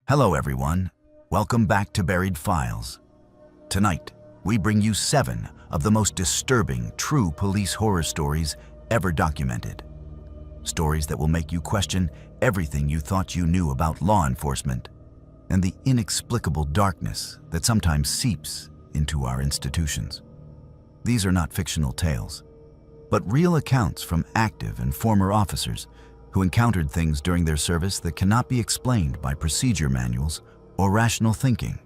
Hello everyone, welcome back to Buried Files. Tonight, we bring you 7 of the most disturbing true police horror stories ever documented. Stories that will make you question everything you thought you knew about law enforcement and the inexplicable darkness that sometimes seeps into our institutions. These are not fictional tales, but real accounts from active and former officers who encountered things during their service that cannot be explained by procedure manuals or rational thinking.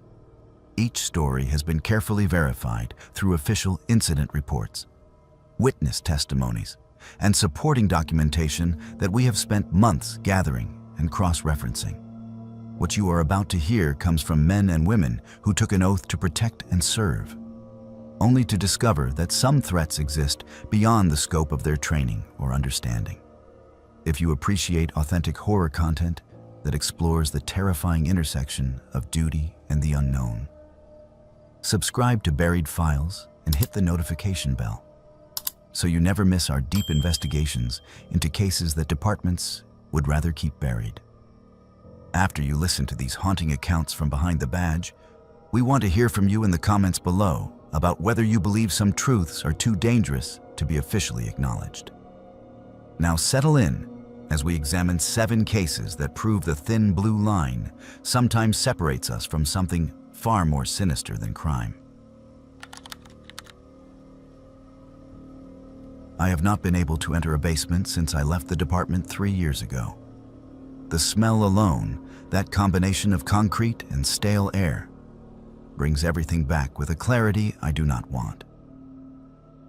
Each story has been carefully verified through official incident reports, witness testimonies, and supporting documentation that we have spent months gathering and cross-referencing. What you are about to hear comes from men and women who took an oath to protect and serve, only to discover that some threats exist beyond the scope of their training or understanding. If you appreciate authentic horror content that explores the terrifying intersection of duty and the unknown, subscribe to Buried Files and hit the notification bell so you never miss our deep investigations into cases that departments would rather keep buried. After you listen to these haunting accounts from behind the badge, we want to hear from you in the comments below about whether you believe some truths are too dangerous to be officially acknowledged. Now settle in as we examine 7 cases that prove the thin blue line sometimes separates us from something far more sinister than crime. I have not been able to enter a basement since I left the department 3 years ago. The smell alone, that combination of concrete and stale air, brings everything back with a clarity I do not want.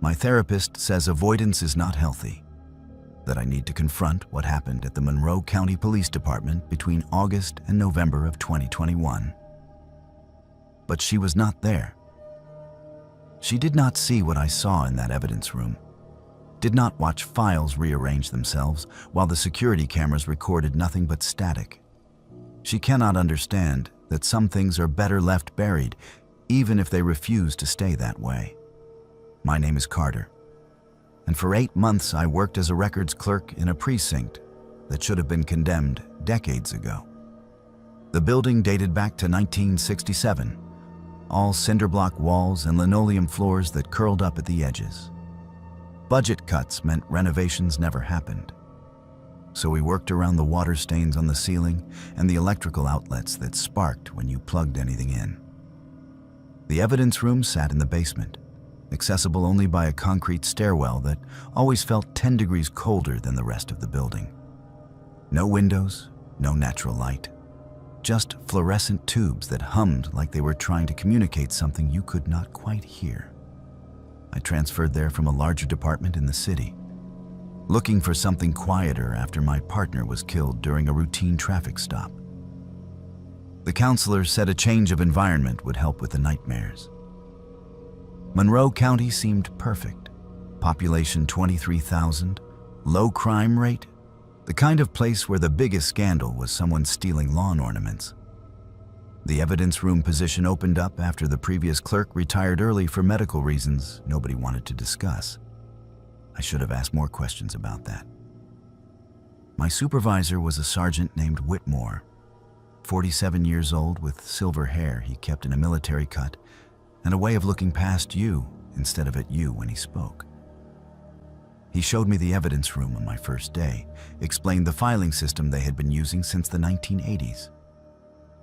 My therapist says avoidance is not healthy, that I need to confront what happened at the Monroe County Police Department between August and November of 2021. But she was not there. She did not see what I saw in that evidence room, did not watch files rearrange themselves while the security cameras recorded nothing but static. She cannot understand that some things are better left buried, even if they refuse to stay that way. My name is Carter, and for 8 months I worked as a records clerk in a precinct that should have been condemned decades ago. The building dated back to 1967, all cinder block walls and linoleum floors that curled up at the edges. Budget cuts meant renovations never happened, so we worked around the water stains on the ceiling and the electrical outlets that sparked when you plugged anything in. The evidence room sat in the basement, accessible only by a concrete stairwell that always felt 10 degrees colder than the rest of the building. No windows, no natural light, just fluorescent tubes that hummed like they were trying to communicate something you could not quite hear. I transferred there from a larger department in the city, looking for something quieter after my partner was killed during a routine traffic stop. The counselor said a change of environment would help with the nightmares. Monroe County seemed perfect. Population 23,000, low crime rate, the kind of place where the biggest scandal was someone stealing lawn ornaments. The evidence room position opened up after the previous clerk retired early for medical reasons nobody wanted to discuss. I should have asked more questions about that. My supervisor was a sergeant named Whitmore, 47 years old with silver hair he kept in a military cut, and a way of looking past you instead of at you when he spoke. He showed me the evidence room on my first day, explained the filing system they had been using since the 1980s.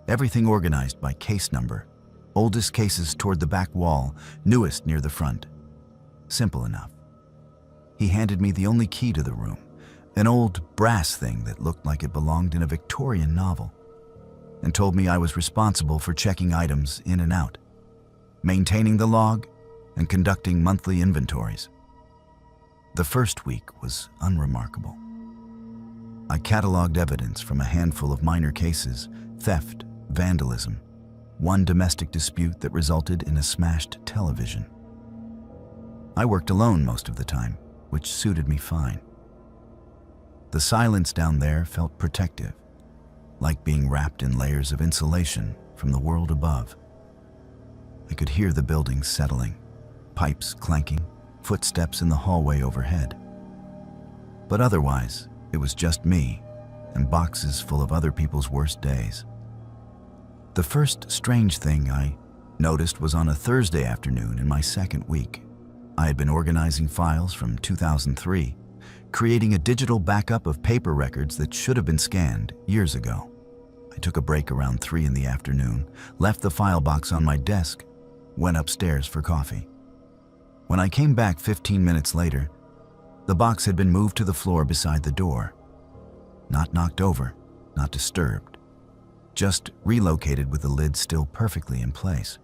Everything organized by case number, oldest cases toward the back wall, newest near the front. Simple enough. He handed me the only key to the room, an old brass thing that looked like it belonged in a Victorian novel, and told me I was responsible for checking items in and out, maintaining the log, and conducting monthly inventories. The first week was unremarkable. I cataloged evidence from a handful of minor cases, theft, vandalism, one domestic dispute that resulted in a smashed television. I worked alone most of the time, which suited me fine. The silence down there felt protective, like being wrapped in layers of insulation from the world above. I could hear the buildings settling, pipes clanking, footsteps in the hallway overhead. But otherwise, it was just me and boxes full of other people's worst days. The first strange thing I noticed was on a Thursday afternoon in my second week. I had been organizing files from 2003, creating a digital backup of paper records that should have been scanned years ago. I took a break around 3 in the afternoon, left the file box on my desk, went upstairs for coffee. When I came back 15 minutes later, the box had been moved to the floor beside the door. Not knocked over, not disturbed, just relocated with the lid still perfectly in place.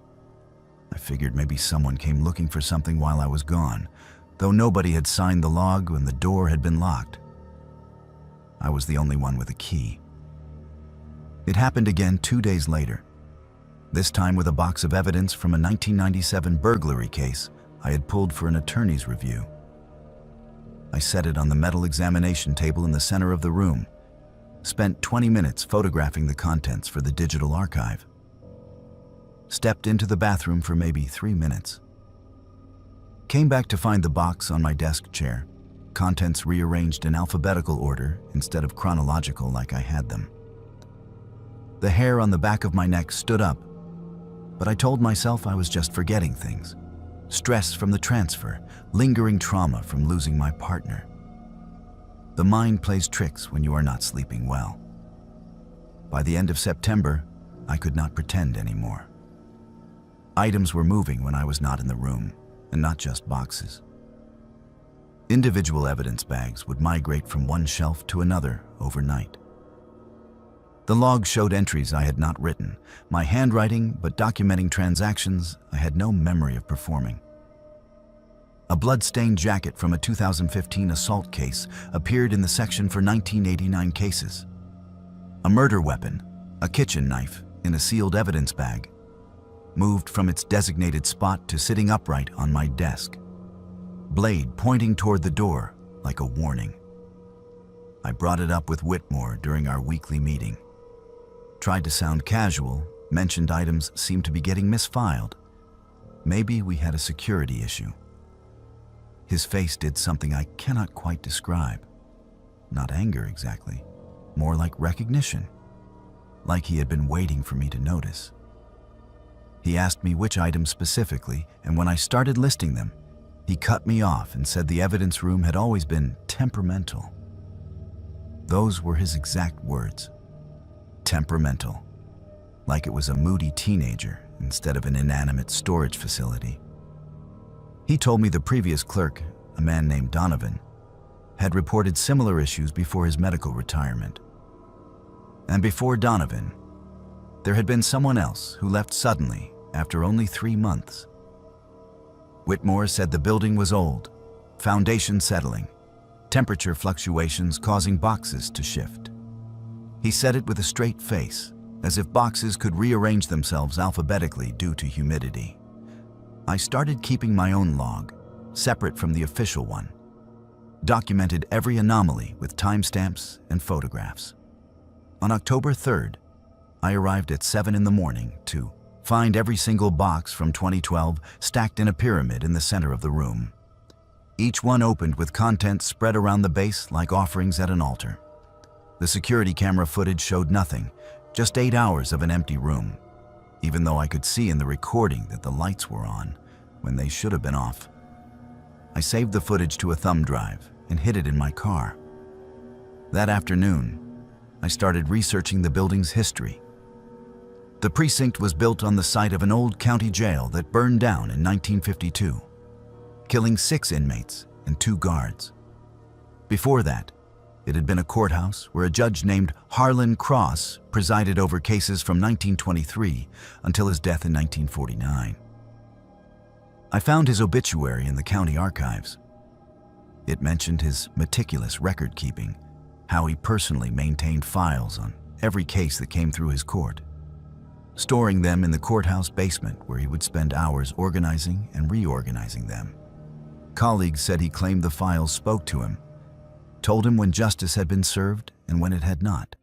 I figured maybe someone came looking for something while I was gone, though nobody had signed the log and the door had been locked. I was the only one with a key. It happened again 2 days later, this time with a box of evidence from a 1997 burglary case I had pulled for an attorney's review. I set it on the metal examination table in the center of the room, spent 20 minutes photographing the contents for the digital archive. Stepped into the bathroom for maybe 3 minutes. Came back to find the box on my desk chair, contents rearranged in alphabetical order instead of chronological like I had them. The hair on the back of my neck stood up, but I told myself I was just forgetting things. Stress from the transfer, lingering trauma from losing my partner. The mind plays tricks when you are not sleeping well. By the end of September, I could not pretend anymore. Items were moving when I was not in the room, and not just boxes. Individual evidence bags would migrate from one shelf to another overnight. The log showed entries I had not written, my handwriting, but documenting transactions I had no memory of performing. A blood-stained jacket from a 2015 assault case appeared in the section for 1989 cases. A murder weapon, a kitchen knife, in a sealed evidence bag, moved from its designated spot to sitting upright on my desk, blade pointing toward the door like a warning. I brought it up with Whitmore during our weekly meeting. Tried to sound casual, mentioned items seemed to be getting misfiled. Maybe we had a security issue. His face did something I cannot quite describe. Not anger exactly, more like recognition, like he had been waiting for me to notice. He asked me which items specifically, and when I started listing them, he cut me off and said the evidence room had always been temperamental. Those were his exact words. Temperamental. Like it was a moody teenager instead of an inanimate storage facility. He told me the previous clerk, a man named Donovan, had reported similar issues before his medical retirement. And before Donovan, there had been someone else who left suddenly after only 3 months. Whitmore said the building was old, foundation settling, temperature fluctuations causing boxes to shift. He said it with a straight face, as if boxes could rearrange themselves alphabetically due to humidity. I started keeping my own log, separate from the official one. Documented every anomaly with timestamps and photographs. On October 3rd, I arrived at 7 in the morning to find every single box from 2012 stacked in a pyramid in the center of the room. Each one opened with contents spread around the base like offerings at an altar. The security camera footage showed nothing, just 8 hours of an empty room, even though I could see in the recording that the lights were on when they should have been off. I saved the footage to a thumb drive and hid it in my car. That afternoon, I started researching the building's history. The precinct was built on the site of an old county jail that burned down in 1952, killing 6 inmates and 2 guards. Before that, it had been a courthouse where a judge named Harlan Cross presided over cases from 1923 until his death in 1949. I found his obituary in the county archives. It mentioned his meticulous record-keeping, how he personally maintained files on every case that came through his court, storing them in the courthouse basement where he would spend hours organizing and reorganizing them. Colleagues said he claimed the files spoke to him, told him when justice had been served and when it had not.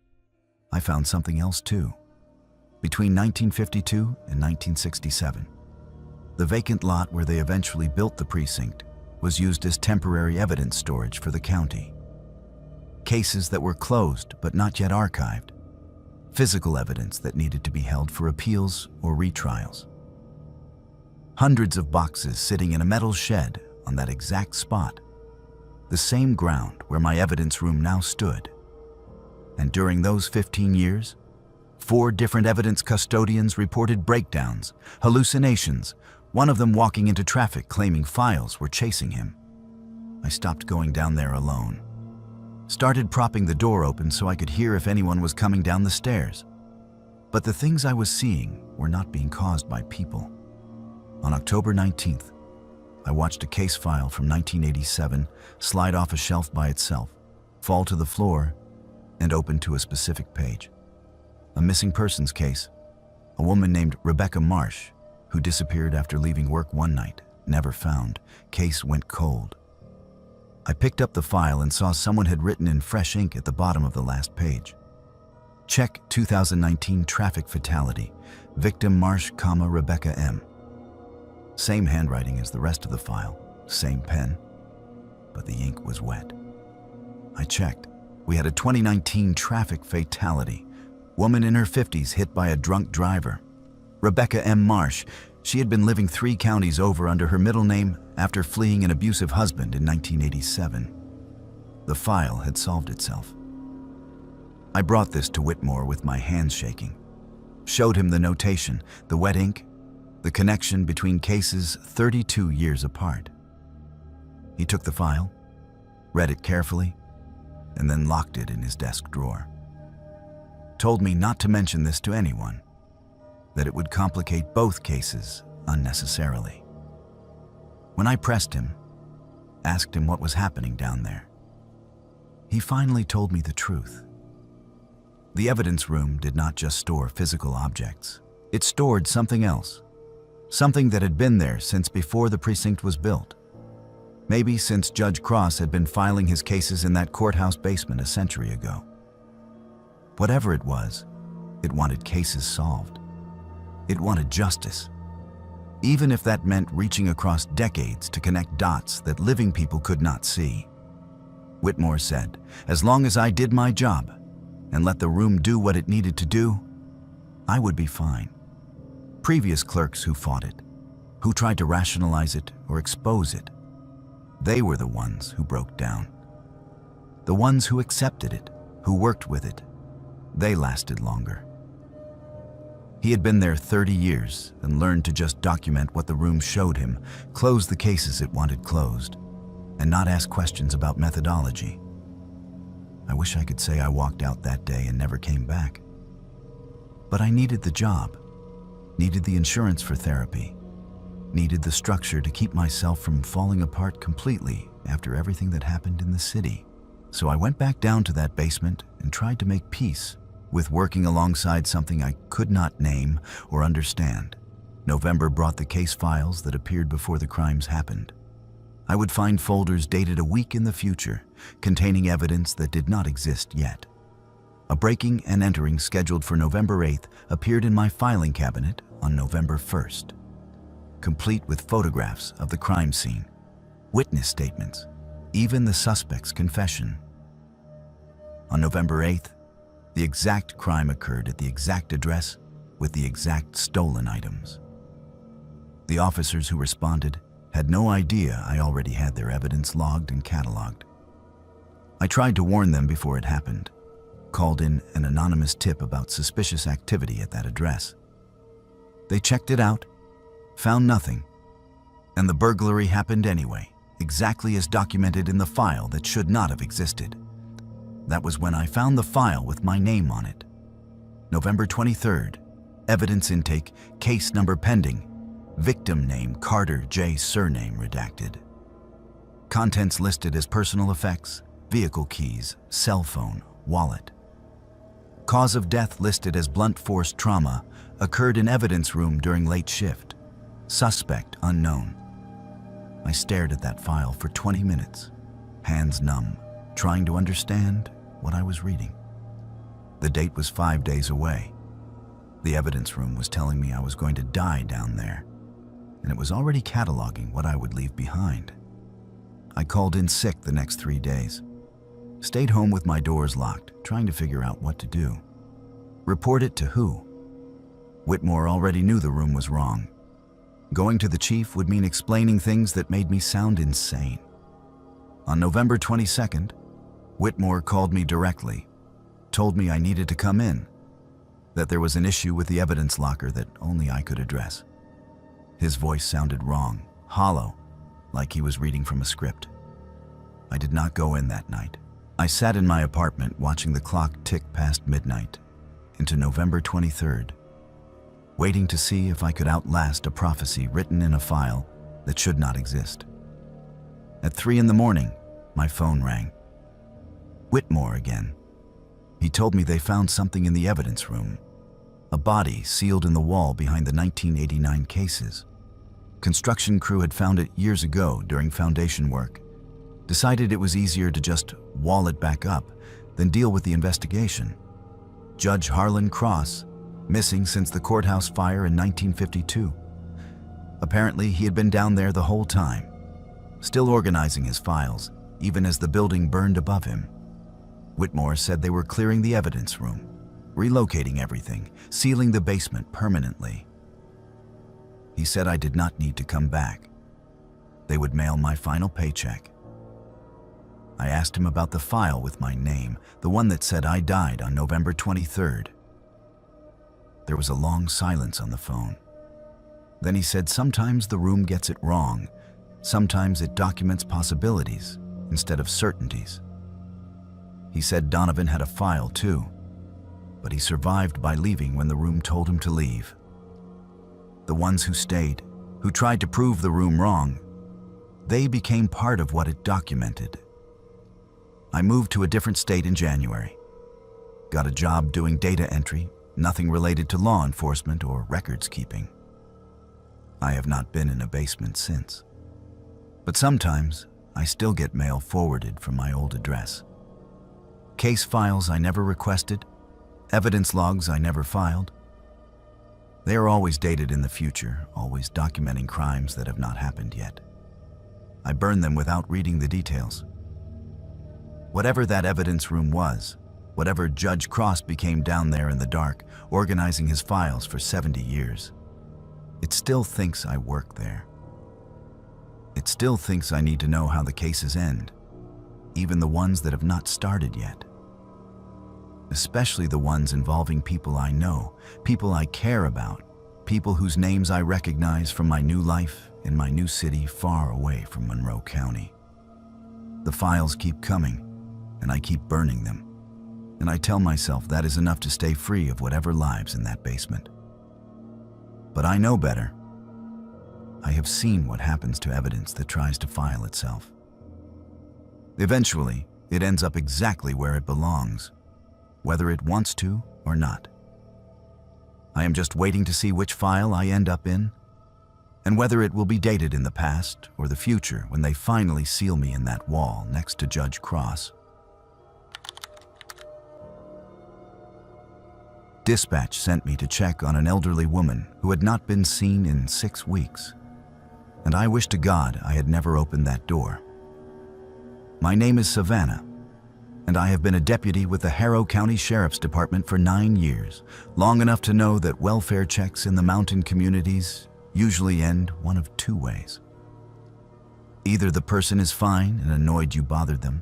I found something else too. Between 1952 and 1967, the vacant lot where they eventually built the precinct was used as temporary evidence storage for the county. Cases that were closed but not yet archived. physical evidence that needed to be held for appeals or retrials. Hundreds of boxes sitting in a metal shed on that exact spot, the same ground where my evidence room now stood. And during those 15 years, 4 different evidence custodians reported breakdowns, hallucinations, one of them walking into traffic claiming files were chasing him. I stopped going down there alone. Started propping the door open so I could hear if anyone was coming down the stairs. But the things I was seeing were not being caused by people. On October 19th, I watched a case file from 1987 slide off a shelf by itself, fall to the floor, and open to a specific page. A missing persons case. A woman named Rebecca Marsh, who disappeared after leaving work one night, never found. Case went cold. I picked up the file and saw someone had written in fresh ink at the bottom of the last page. Check 2019 traffic fatality. Victim Marsh, Rebecca M. Same handwriting as the rest of the file, same pen, but the ink was wet. I checked. We had a 2019 traffic fatality. Woman in her 50s hit by a drunk driver. Rebecca M. Marsh. She had been living 3 counties over under her middle name after fleeing an abusive husband in 1987. The file had solved itself. I brought this to Whitmore with my hands shaking. Showed him the notation, the wet ink, the connection between cases 32 years apart. He took the file, read it carefully, and then locked it in his desk drawer. Told me not to mention this to anyone, that it would complicate both cases unnecessarily. When I pressed him, asked him what was happening down there, he finally told me the truth. The evidence room did not just store physical objects. It stored something else, something that had been there since before the precinct was built. Maybe since Judge Cross had been filing his cases in that courthouse basement a century ago. Whatever it was, it wanted cases solved. It wanted justice, even if that meant reaching across decades to connect dots that living people could not see. Whitmore said, as long as I did my job and let the room do what it needed to do, I would be fine. Previous clerks who fought it, who tried to rationalize it or expose it, they were the ones who broke down. The ones who accepted it, who worked with it, they lasted longer. He had been there 30 years and learned to just document what the room showed him, close the cases it wanted closed, and not ask questions about methodology. I wish I could say I walked out that day and never came back. But I needed the job, needed the insurance for therapy, needed the structure to keep myself from falling apart completely after everything that happened in the city. So I went back down to that basement and tried to make peace with working alongside something I could not name or understand. November brought the case files that appeared before the crimes happened. I would find folders dated a week in the future, containing evidence that did not exist yet. A breaking and entering scheduled for November 8th appeared in my filing cabinet on November 1st, complete with photographs of the crime scene, witness statements, even the suspect's confession. On November 8th, the exact crime occurred at the exact address with the exact stolen items. The officers who responded had no idea I already had their evidence logged and cataloged. I tried to warn them before it happened, called in an anonymous tip about suspicious activity at that address. They checked it out, found nothing, and the burglary happened anyway, exactly as documented in the file that should not have existed. That was when I found the file with my name on it. November 23rd, evidence intake, case number pending, victim name Carter J. surname redacted. Contents listed as personal effects, vehicle keys, cell phone, wallet. Cause of death listed as blunt force trauma, occurred in evidence room during late shift. Suspect unknown. I stared at that file for 20 minutes, hands numb, trying to understand what I was reading. The date was 5 days away. The evidence room was telling me I was going to die down there, and it was already cataloging what I would leave behind. I called in sick the next 3 days. Stayed home with my doors locked, trying to figure out what to do. Report it to who? Whitmore already knew the room was wrong. Going to the chief would mean explaining things that made me sound insane. On November 22nd, Whitmore called me directly, told me I needed to come in, that there was an issue with the evidence locker that only I could address. His voice sounded wrong, hollow, like he was reading from a script. I did not go in that night. I sat in my apartment watching the clock tick past midnight into November 23rd, waiting to see if I could outlast a prophecy written in a file that should not exist. At 3 in the morning, my phone rang. Whitmore again. He told me they found something in the evidence room, a body sealed in the wall behind the 1989 cases. Construction crew had found it years ago during foundation work, decided it was easier to just wall it back up than deal with the investigation. Judge Harlan Cross, missing since the courthouse fire in 1952. Apparently, he had been down there the whole time, still organizing his files, even as the building burned above him. Whitmore said they were clearing the evidence room, relocating everything, sealing the basement permanently. He said I did not need to come back. They would mail my final paycheck. I asked him about the file with my name, the one that said I died on November 23rd. There was a long silence on the phone. Then he said sometimes the room gets it wrong. Sometimes it documents possibilities instead of certainties. He said Donovan had a file too, but he survived by leaving when the room told him to leave. The ones who stayed, who tried to prove the room wrong, they became part of what it documented. I moved to a different state in January. Got a job doing data entry, nothing related to law enforcement or records keeping. I have not been in a basement since. But sometimes I still get mail forwarded from my old address. Case files I never requested, evidence logs I never filed. They are always dated in the future, always documenting crimes that have not happened yet. I burn them without reading the details. Whatever that evidence room was, whatever Judge Cross became down there in the dark, organizing his files for 70 years, it still thinks I work there. It still thinks I need to know how the cases end, even the ones that have not started yet. Especially the ones involving people I know, people I care about, people whose names I recognize from my new life in my new city far away from Monroe County. The files keep coming, and I keep burning them, and I tell myself that is enough to stay free of whatever lives in that basement. But I know better. I have seen what happens to evidence that tries to file itself. Eventually, it ends up exactly where it belongs, whether it wants to or not. I am just waiting to see which file I end up in, and whether it will be dated in the past or the future when they finally seal me in that wall next to Judge Cross. Dispatch sent me to check on an elderly woman who had not been seen in 6 weeks, and I wish to God I had never opened that door. My name is Savannah, and I have been a deputy with the Harrow County Sheriff's Department for 9 years, long enough to know that welfare checks in the mountain communities usually end one of 2 ways. Either the person is fine and annoyed you bothered them,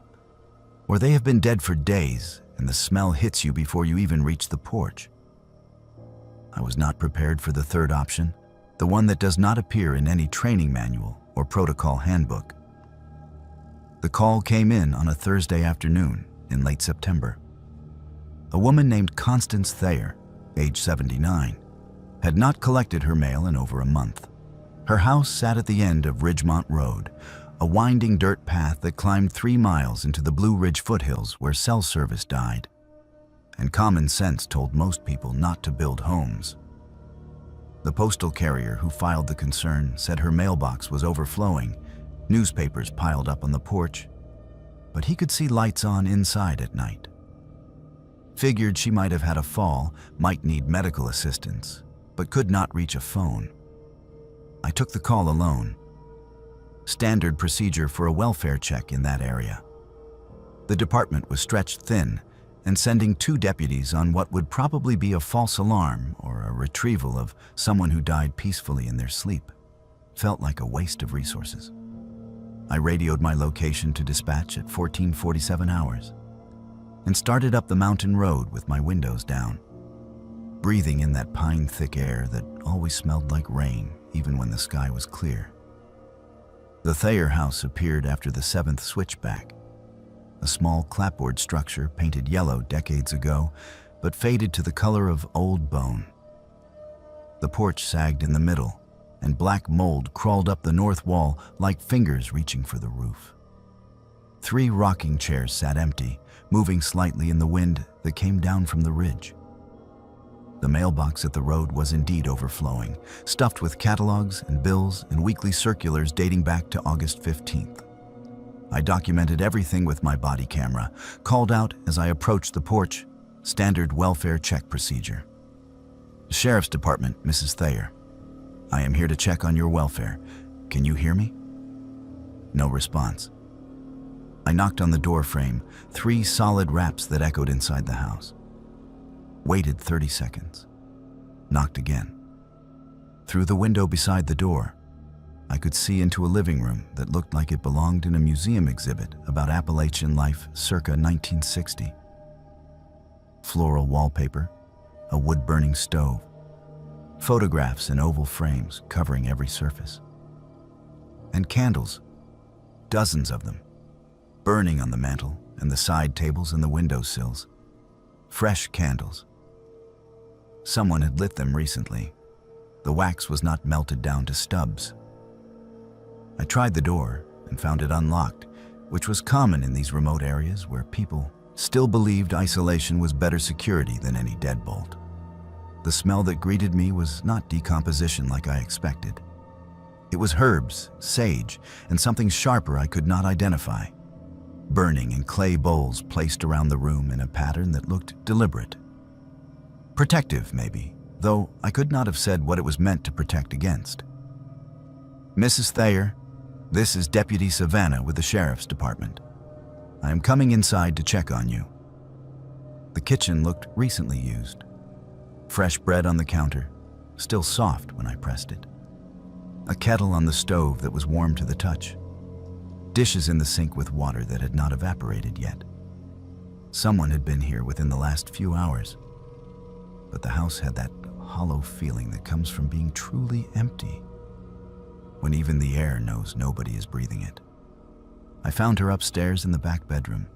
or they have been dead for days and the smell hits you before you even reach the porch. I was not prepared for the third option, the one that does not appear in any training manual or protocol handbook. The call came in on a Thursday afternoon in late September. A woman named Constance Thayer, age 79, had not collected her mail in over a month. Her house sat at the end of Ridgemont Road, a winding dirt path that climbed 3 miles into the Blue Ridge foothills where cell service died. And common sense told most people not to build homes. The postal carrier who filed the concern said her mailbox was overflowing, newspapers piled up on the porch, but he could see lights on inside at night. Figured she might have had a fall, might need medical assistance, but could not reach a phone. I took the call alone. Standard procedure for a welfare check in that area. The department was stretched thin, and sending 2 deputies on what would probably be a false alarm or a retrieval of someone who died peacefully in their sleep felt like a waste of resources. I radioed my location to dispatch at 14:47 hours and started up the mountain road with my windows down, breathing in that pine-thick air that always smelled like rain even when the sky was clear. The Thayer house appeared after the 7th switchback, a small clapboard structure painted yellow decades ago, but faded to the color of old bone. The porch sagged in the middle, and black mold crawled up the north wall like fingers reaching for the roof. 3 rocking chairs sat empty, moving slightly in the wind that came down from the ridge. The mailbox at the road was indeed overflowing, stuffed with catalogs and bills and weekly circulars dating back to August 15th. I documented everything with my body camera, called out as I approached the porch, standard welfare check procedure. "Sheriff's Department, Mrs. Thayer. I am here to check on your welfare. Can you hear me?" No response. I knocked on the door frame, 3 solid raps that echoed inside the house. Waited 30 seconds. Knocked again. Through the window beside the door, I could see into a living room that looked like it belonged in a museum exhibit about Appalachian life circa 1960. Floral wallpaper, a wood-burning stove, photographs in oval frames covering every surface, and candles, dozens of them, burning on the mantel and the side tables and the windowsills. Fresh candles. Someone had lit them recently. The wax was not melted down to stubs. I tried the door and found it unlocked, which was common in these remote areas where people still believed isolation was better security than any deadbolt. The smell that greeted me was not decomposition like I expected. It was herbs, sage, and something sharper I could not identify, burning in clay bowls placed around the room in a pattern that looked deliberate. Protective, maybe, though I could not have said what it was meant to protect against. "Mrs. Thayer, this is Deputy Savannah with the Sheriff's Department. I am coming inside to check on you." The kitchen looked recently used. Fresh bread on the counter, still soft when I pressed it. A kettle on the stove that was warm to the touch. Dishes in the sink with water that had not evaporated yet. Someone had been here within the last few hours, but the house had that hollow feeling that comes from being truly empty, when even the air knows nobody is breathing it. I found her upstairs in the back bedroom.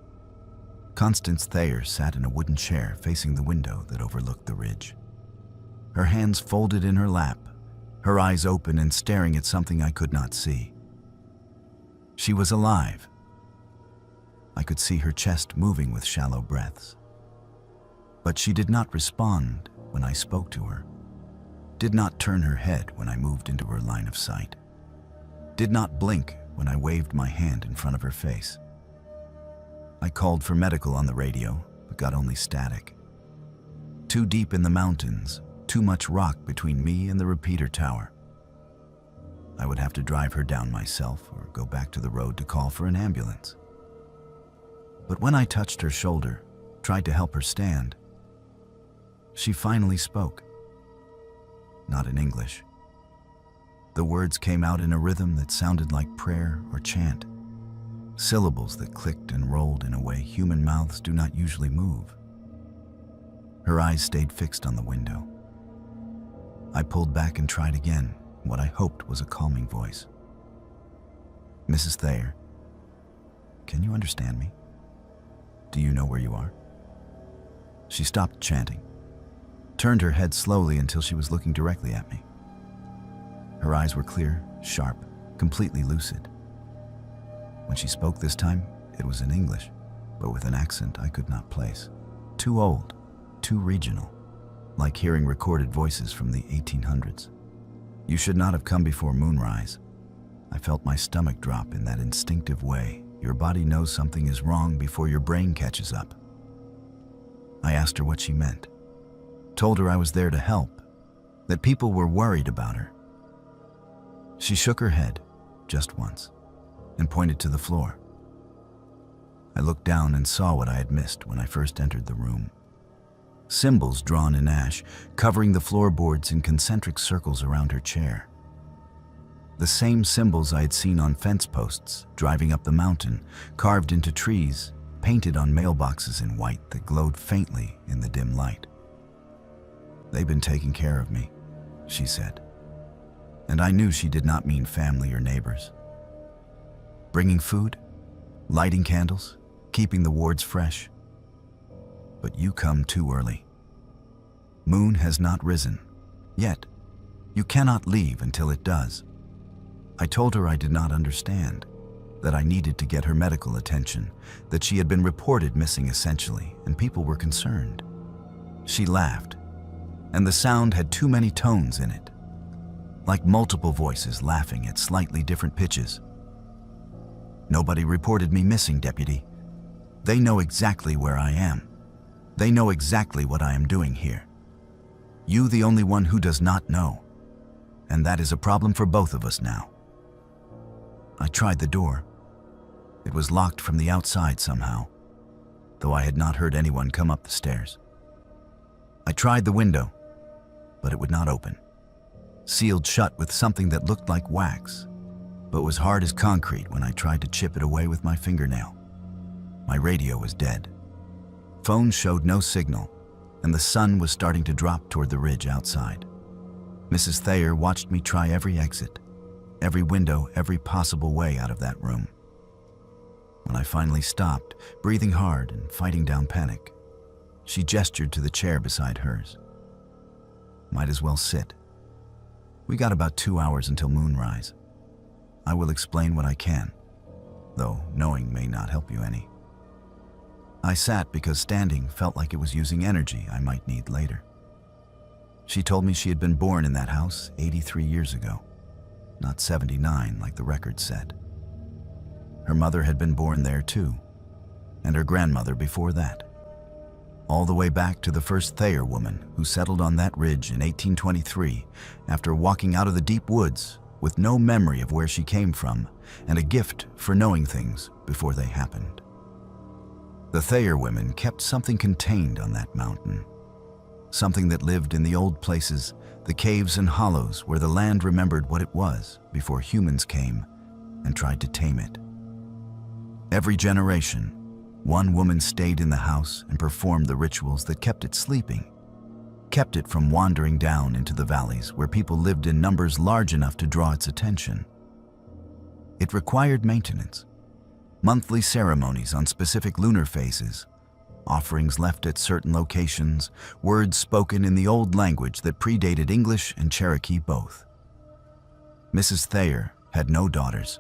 Constance Thayer sat in a wooden chair facing the window that overlooked the ridge. Her hands folded in her lap, her eyes open and staring at something I could not see. She was alive. I could see her chest moving with shallow breaths. But she did not respond when I spoke to her, did not turn her head when I moved into her line of sight, did not blink when I waved my hand in front of her face. I called for medical on the radio, but got only static. Too deep in the mountains, too much rock between me and the repeater tower. I would have to drive her down myself or go back to the road to call for an ambulance. But when I touched her shoulder, tried to help her stand, she finally spoke. Not in English. The words came out in a rhythm that sounded like prayer or chant, syllables that clicked and rolled in a way human mouths do not usually move. Her eyes stayed fixed on the window. I pulled back and tried again, what I hoped was a calming voice. "Mrs. Thayer, can you understand me? Do you know where you are?" She stopped chanting, turned her head slowly until she was looking directly at me. Her eyes were clear, sharp, completely lucid. When she spoke this time, it was in English, but with an accent I could not place. Too old, too regional, like hearing recorded voices from the 1800s. "You should not have come before moonrise." I felt my stomach drop in that instinctive way. Your body knows something is wrong before your brain catches up. I asked her what she meant, told her I was there to help, that people were worried about her. She shook her head, just once, and pointed to the floor. I looked down and saw what I had missed when I first entered the room. Symbols drawn in ash, covering the floorboards in concentric circles around her chair. The same symbols I had seen on fence posts, driving up the mountain, carved into trees, painted on mailboxes in white that glowed faintly in the dim light. "They've been taking care of me," she said. And I knew she did not mean family or neighbors. Bringing food, lighting candles, keeping the wards fresh. But you come too early. Moon has not risen, yet. You cannot leave until it does. I told her I did not understand, that I needed to get her medical attention, that she had been reported missing essentially, and people were concerned. She laughed, and the sound had too many tones in it, like multiple voices laughing at slightly different pitches. "Nobody reported me missing, Deputy. They know exactly where I am. They know exactly what I am doing here. You the only one who does not know, and that is a problem for both of us now." I tried the door. It was locked from the outside somehow, though I had not heard anyone come up the stairs. I tried the window, but it would not open. Sealed shut with something that looked like wax, but was hard as concrete when I tried to chip it away with my fingernail. My radio was dead. Phone showed no signal, and the sun was starting to drop toward the ridge outside. Mrs. Thayer watched me try every exit, every window, every possible way out of that room. When I finally stopped, breathing hard and fighting down panic, she gestured to the chair beside hers. "Might as well sit. We got about 2 hours until moonrise. I will explain what I can, though knowing may not help you any." I sat because standing felt like it was using energy I might need later. She told me she had been born in that house 83 years ago, not 79 like the record said. Her mother had been born there too, and her grandmother before that. All the way back to the first Thayer woman who settled on that ridge in 1823 after walking out of the deep woods with no memory of where she came from and a gift for knowing things before they happened. The Thayer women kept something contained on that mountain, something that lived in the old places, the caves and hollows where the land remembered what it was before humans came and tried to tame it. Every generation, one woman stayed in the house and performed the rituals that kept it sleeping, kept it from wandering down into the valleys where people lived in numbers large enough to draw its attention. It required maintenance, monthly ceremonies on specific lunar phases, offerings left at certain locations, words spoken in the old language that predated English and Cherokee both. Mrs. Thayer had no daughters,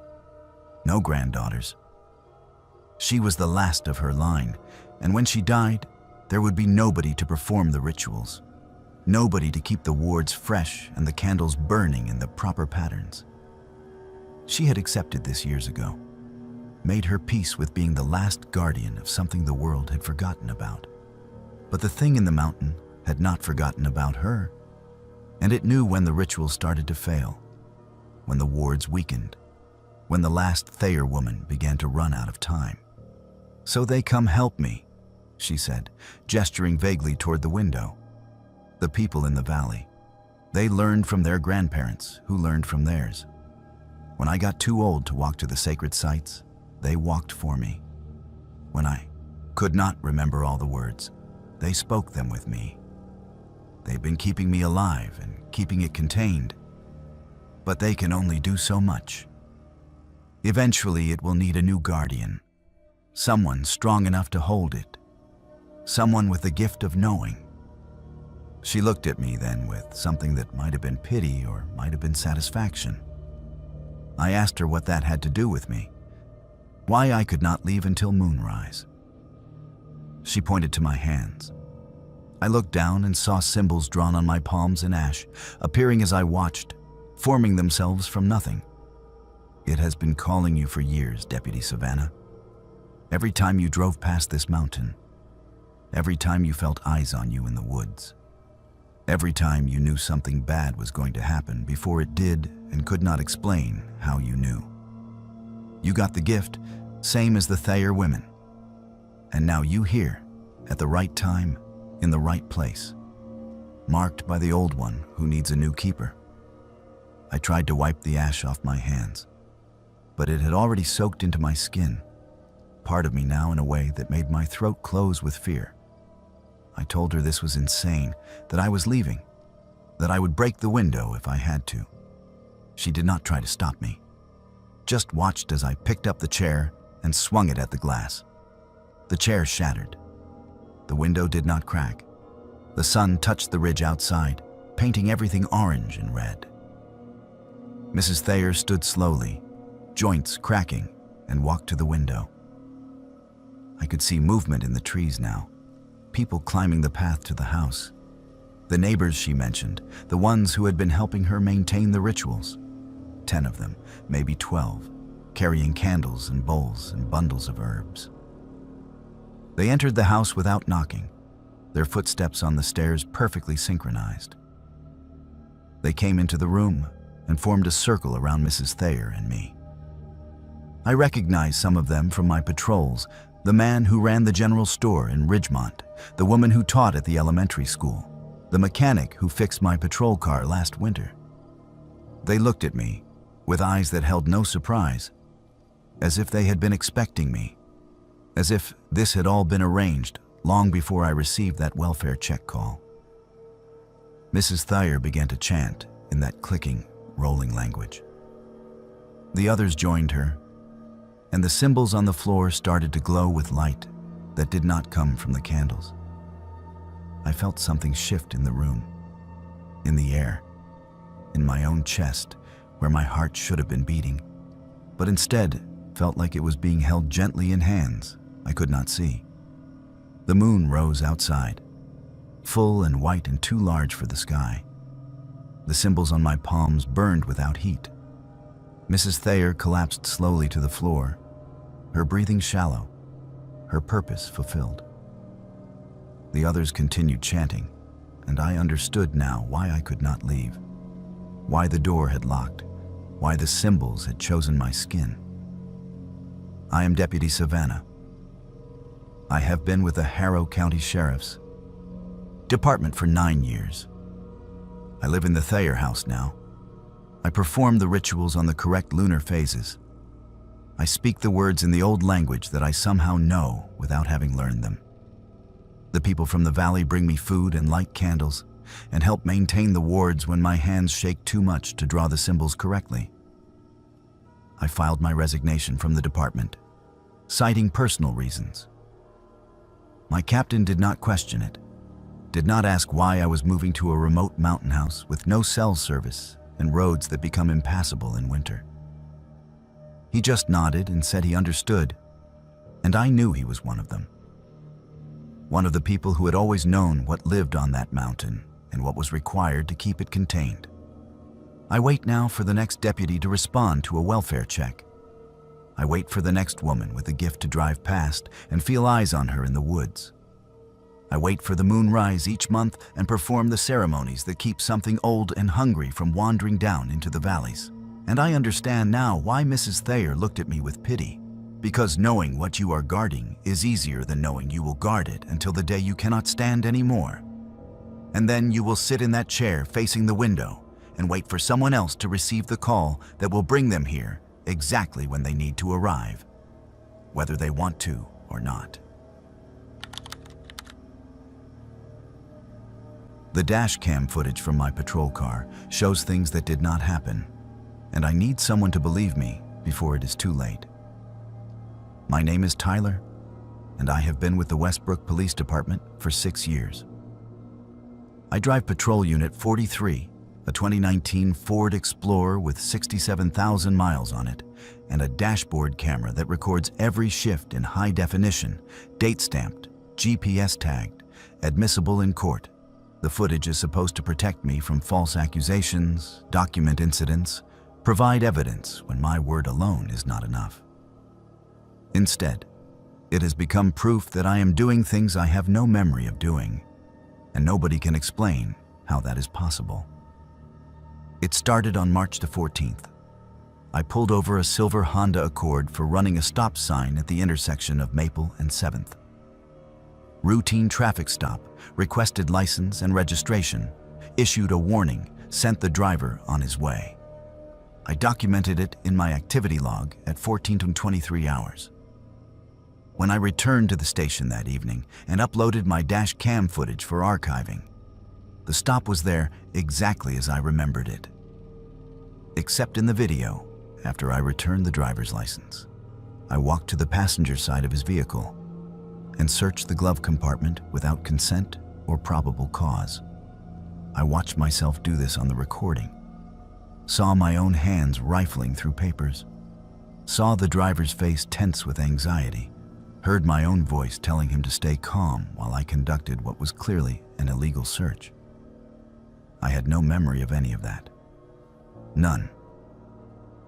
no granddaughters. She was the last of her line, and when she died, there would be nobody to perform the rituals, nobody to keep the wards fresh and the candles burning in the proper patterns. She had accepted this years ago, made her peace with being the last guardian of something the world had forgotten about. But the thing in the mountain had not forgotten about her, and it knew when the ritual started to fail, when the wards weakened, when the last Thayer woman began to run out of time. "So they come help me," she said, gesturing vaguely toward the window. "The people in the valley. They learned from their grandparents, who learned from theirs. When I got too old to walk to the sacred sites, they walked for me. When I could not remember all the words, they spoke them with me. They've been keeping me alive and keeping it contained, but they can only do so much. Eventually it will need a new guardian, someone strong enough to hold it, someone with the gift of knowing." She looked at me then with something that might have been pity or might have been satisfaction. I asked her what that had to do with me, why I could not leave until moonrise. She pointed to my hands. I looked down and saw symbols drawn on my palms in ash, appearing as I watched, forming themselves from nothing. "It has been calling you for years, Deputy Savannah. Every time you drove past this mountain, every time you felt eyes on you in the woods, every time you knew something bad was going to happen before it did and could not explain how you knew. You got the gift, same as the Thayer women, And now you here, at the right time, in the right place, marked by the old one who needs a new keeper. I tried to wipe the ash off my hands, but it had already soaked into my skin, part of me now in a way that made my throat close with fear. I told her this was insane, that I was leaving, that I would break the window if I had to. She did not try to stop me, just watched as I picked up the chair and swung it at the glass. The chair shattered. The window did not crack. The sun touched the ridge outside, painting everything orange and red. Mrs. Thayer stood slowly, joints cracking, and walked to the window. I could see movement in the trees now, people climbing the path to the house. The neighbors she mentioned, the ones who had been helping her maintain the rituals. 10 of them, maybe 12, carrying candles and bowls and bundles of herbs. They entered the house without knocking, their footsteps on the stairs perfectly synchronized. They came into the room and formed a circle around Mrs. Thayer and me. I recognized some of them from my patrols, the man who ran the general store in Ridgemont, the woman who taught at the elementary school, the mechanic who fixed my patrol car last winter. They looked at me with eyes that held no surprise, as if they had been expecting me, as if this had all been arranged long before I received that welfare check call. Mrs. Thayer began to chant in that clicking, rolling language. The others joined her, and the symbols on the floor started to glow with light that did not come from the candles. I felt something shift in the room, in the air, in my own chest, where my heart should have been beating, but instead felt like it was being held gently in hands I could not see. The moon rose outside, full and white and too large for the sky. The symbols on my palms burned without heat. Mrs. Thayer collapsed slowly to the floor, her breathing shallow, her purpose fulfilled. The others continued chanting, and I understood now why I could not leave, why the door had locked, why the symbols had chosen my skin. I am Deputy Savannah. I have been with the Harrow County Sheriff's Department for 9 years. I live in the Thayer house now. I perform the rituals on the correct lunar phases. I speak the words in the old language that I somehow know without having learned them. The people from the valley bring me food and light candles and help maintain the wards when my hands shake too much to draw the symbols correctly. I filed my resignation from the department, citing personal reasons. My captain did not question it, did not ask why I was moving to a remote mountain house with no cell service and roads that become impassable in winter. He just nodded and said he understood, and I knew he was one of them. One of the people who had always known what lived on that mountain and what was required to keep it contained. I wait now for the next deputy to respond to a welfare check. I wait for the next woman with a gift to drive past and feel eyes on her in the woods. I wait for the moonrise each month and perform the ceremonies that keep something old and hungry from wandering down into the valleys. And I understand now why Mrs. Thayer looked at me with pity, because knowing what you are guarding is easier than knowing you will guard it until the day you cannot stand anymore. And then you will sit in that chair facing the window and wait for someone else to receive the call that will bring them here exactly when they need to arrive, whether they want to or not. The dash cam footage from my patrol car shows things that did not happen, and I need someone to believe me before it is too late. My name is Tyler, and I have been with the Westbrook Police Department for 6 years. I drive Patrol Unit 43, a 2019 Ford Explorer with 67,000 miles on it, and a dashboard camera that records every shift in high definition, date-stamped, GPS tagged, admissible in court. The footage is supposed to protect me from false accusations, document incidents, provide evidence when my word alone is not enough. Instead, it has become proof that I am doing things I have no memory of doing, and nobody can explain how that is possible. It started on March the 14th. I pulled over a silver Honda Accord for running a stop sign at the intersection of Maple and 7th. Routine traffic stop, requested license and registration, issued a warning, sent the driver on his way. I documented it in my activity log at 14 to 23 hours. When I returned to the station that evening and uploaded my dash cam footage for archiving, the stop was there exactly as I remembered it. Except in the video, after I returned the driver's license, I walked to the passenger side of his vehicle and searched the glove compartment without consent or probable cause. I watched myself do this on the recording, saw my own hands rifling through papers, saw the driver's face tense with anxiety, heard my own voice telling him to stay calm while I conducted what was clearly an illegal search. I had no memory of any of that. None.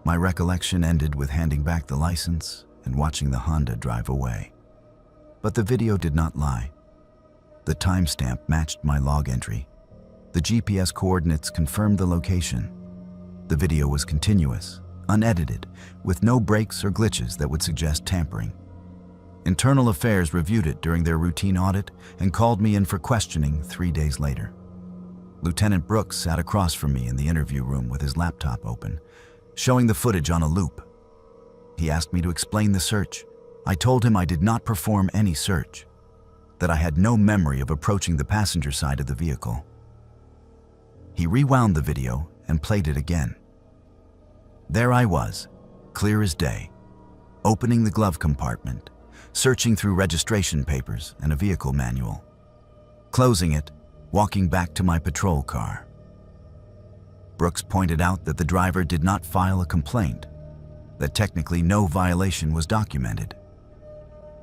My recollection ended with handing back the license and watching the Honda drive away. But the video did not lie. The timestamp matched my log entry. The GPS coordinates confirmed the location. The video was continuous, unedited, with no breaks or glitches that would suggest tampering. Internal Affairs reviewed it during their routine audit and called me in for questioning 3 days later. Lieutenant Brooks sat across from me in the interview room with his laptop open, showing the footage on a loop. He asked me to explain the search. I told him I did not perform any search, that I had no memory of approaching the passenger side of the vehicle. He rewound the video and played it again. There I was, clear as day, opening the glove compartment, searching through registration papers and a vehicle manual, closing it, walking back to my patrol car. Brooks pointed out that the driver did not file a complaint, that technically no violation was documented.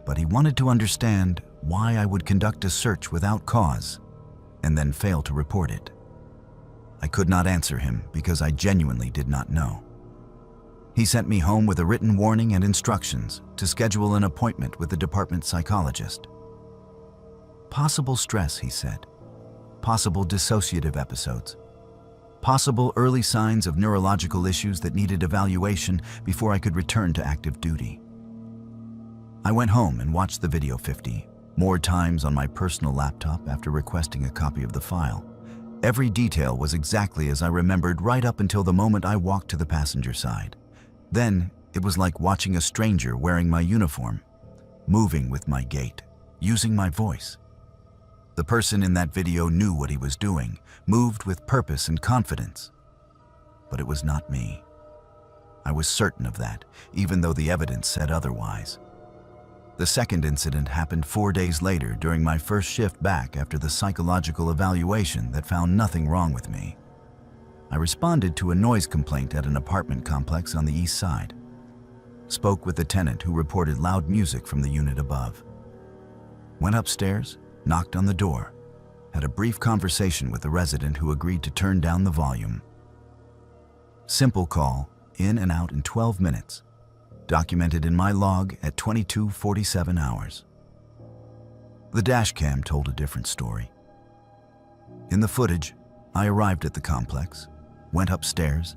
But he wanted to understand why I would conduct a search without cause and then fail to report it. I could not answer him because I genuinely did not know. He sent me home with a written warning and instructions to schedule an appointment with the department psychologist. Possible stress, he said. Possible dissociative episodes. Possible early signs of neurological issues that needed evaluation before I could return to active duty. I went home and watched the video 50 more times on my personal laptop after requesting a copy of the file. Every detail was exactly as I remembered right up until the moment I walked to the passenger side. Then, it was like watching a stranger wearing my uniform, moving with my gait, using my voice. The person in that video knew what he was doing, moved with purpose and confidence. But it was not me. I was certain of that, even though the evidence said otherwise. The second incident happened 4 days later during my first shift back after the psychological evaluation that found nothing wrong with me. I responded to a noise complaint at an apartment complex on the east side. Spoke with the tenant who reported loud music from the unit above. Went upstairs, knocked on the door, had a brief conversation with the resident who agreed to turn down the volume. Simple call, in and out in 12 minutes. Documented in my log at 22:47 hours. The dashcam told a different story. In the footage, I arrived at the complex, went upstairs,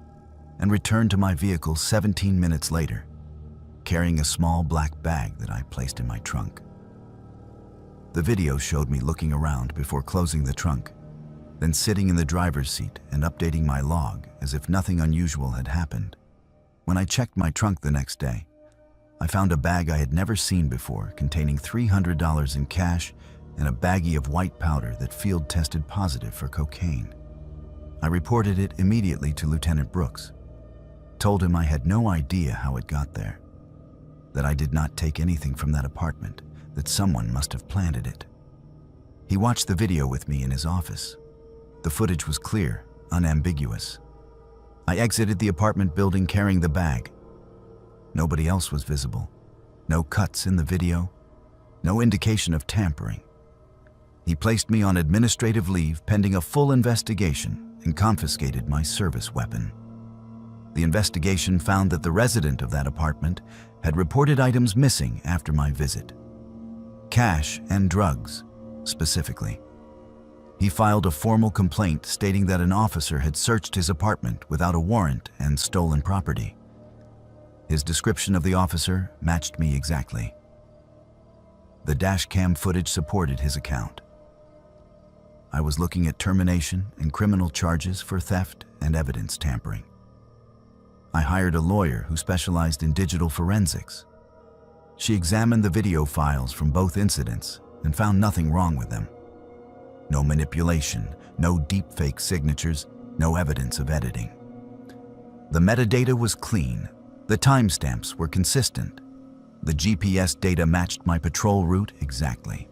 and returned to my vehicle 17 minutes later, carrying a small black bag that I placed in my trunk. The video showed me looking around before closing the trunk, then sitting in the driver's seat and updating my log as if nothing unusual had happened. When I checked my trunk the next day, I found a bag I had never seen before containing $300 in cash and a baggie of white powder that field tested positive for cocaine. I reported it immediately to Lieutenant Brooks, told him I had no idea how it got there, that I did not take anything from that apartment, that someone must have planted it. He watched the video with me in his office. The footage was clear, unambiguous. I exited the apartment building carrying the bag. Nobody else was visible. No cuts in the video. No indication of tampering. He placed me on administrative leave pending a full investigation and confiscated my service weapon. The investigation found that the resident of that apartment had reported items missing after my visit. Cash and drugs, specifically. He filed a formal complaint stating that an officer had searched his apartment without a warrant and stolen property. His description of the officer matched me exactly. The dash cam footage supported his account. I was looking at termination and criminal charges for theft and evidence tampering. I hired a lawyer who specialized in digital forensics. She examined the video files from both incidents and found nothing wrong with them. No manipulation, no deepfake signatures, no evidence of editing. The metadata was clean. The timestamps were consistent. The GPS data matched my patrol route exactly.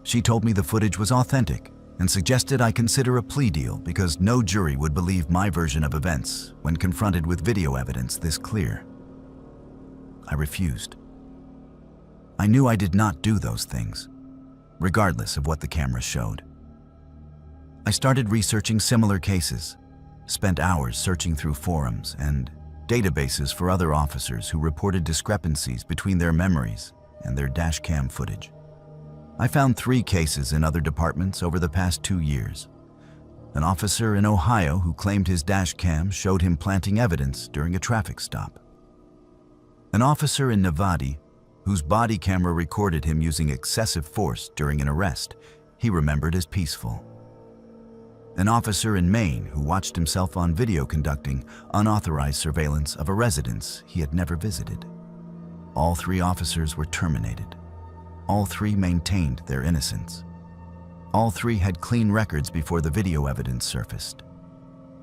She told me the footage was authentic and suggested I consider a plea deal because no jury would believe my version of events when confronted with video evidence this clear. I refused. I knew I did not do those things, regardless of what the camera showed. I started researching similar cases, spent hours searching through forums and databases for other officers who reported discrepancies between their memories and their dash cam footage. I found 3 cases in other departments over the past 2 years. An officer in Ohio who claimed his dash cam showed him planting evidence during a traffic stop. An officer in Nevada whose body camera recorded him using excessive force during an arrest he remembered as peaceful. An officer in Maine who watched himself on video conducting unauthorized surveillance of a residence he had never visited. All 3 officers were terminated. All 3 maintained their innocence. All 3 had clean records before the video evidence surfaced.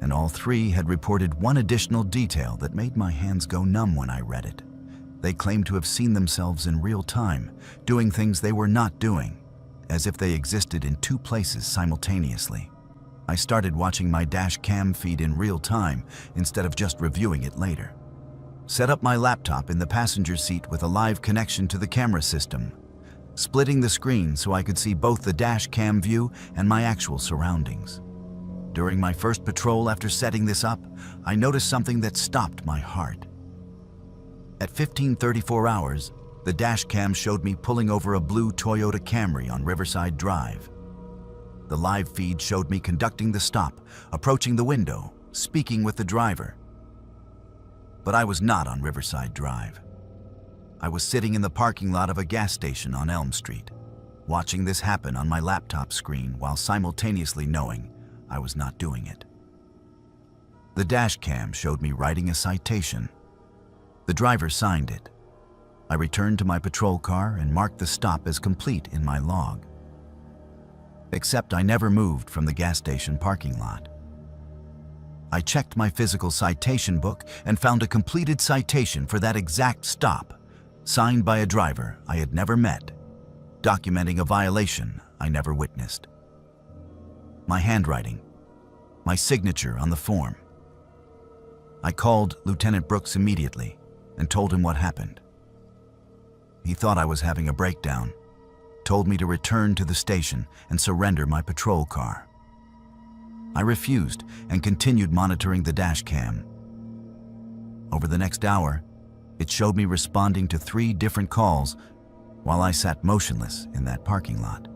And all 3 had reported one additional detail that made my hands go numb when I read it. They claimed to have seen themselves in real time, doing things they were not doing, as if they existed in 2 places simultaneously. I started watching my dash cam feed in real time instead of just reviewing it later. Set up my laptop in the passenger seat with a live connection to the camera system, splitting the screen so I could see both the dash cam view and my actual surroundings. During my first patrol after setting this up, I noticed something that stopped my heart. At 15:34 hours, the dash cam showed me pulling over a blue Toyota Camry on Riverside Drive. The live feed showed me conducting the stop, approaching the window, speaking with the driver. But I was not on Riverside Drive. I was sitting in the parking lot of a gas station on Elm Street, watching this happen on my laptop screen while simultaneously knowing I was not doing it. The dash cam showed me writing a citation. The driver signed it. I returned to my patrol car and marked the stop as complete in my log. Except I never moved from the gas station parking lot. I checked my physical citation book and found a completed citation for that exact stop, signed by a driver I had never met, documenting a violation I never witnessed. My handwriting, my signature on the form. I called Lieutenant Brooks immediately and told him what happened. He thought I was having a breakdown, told me to return to the station and surrender my patrol car. I refused and continued monitoring the dash cam. Over the next hour, it showed me responding to 3 different calls while I sat motionless in that parking lot.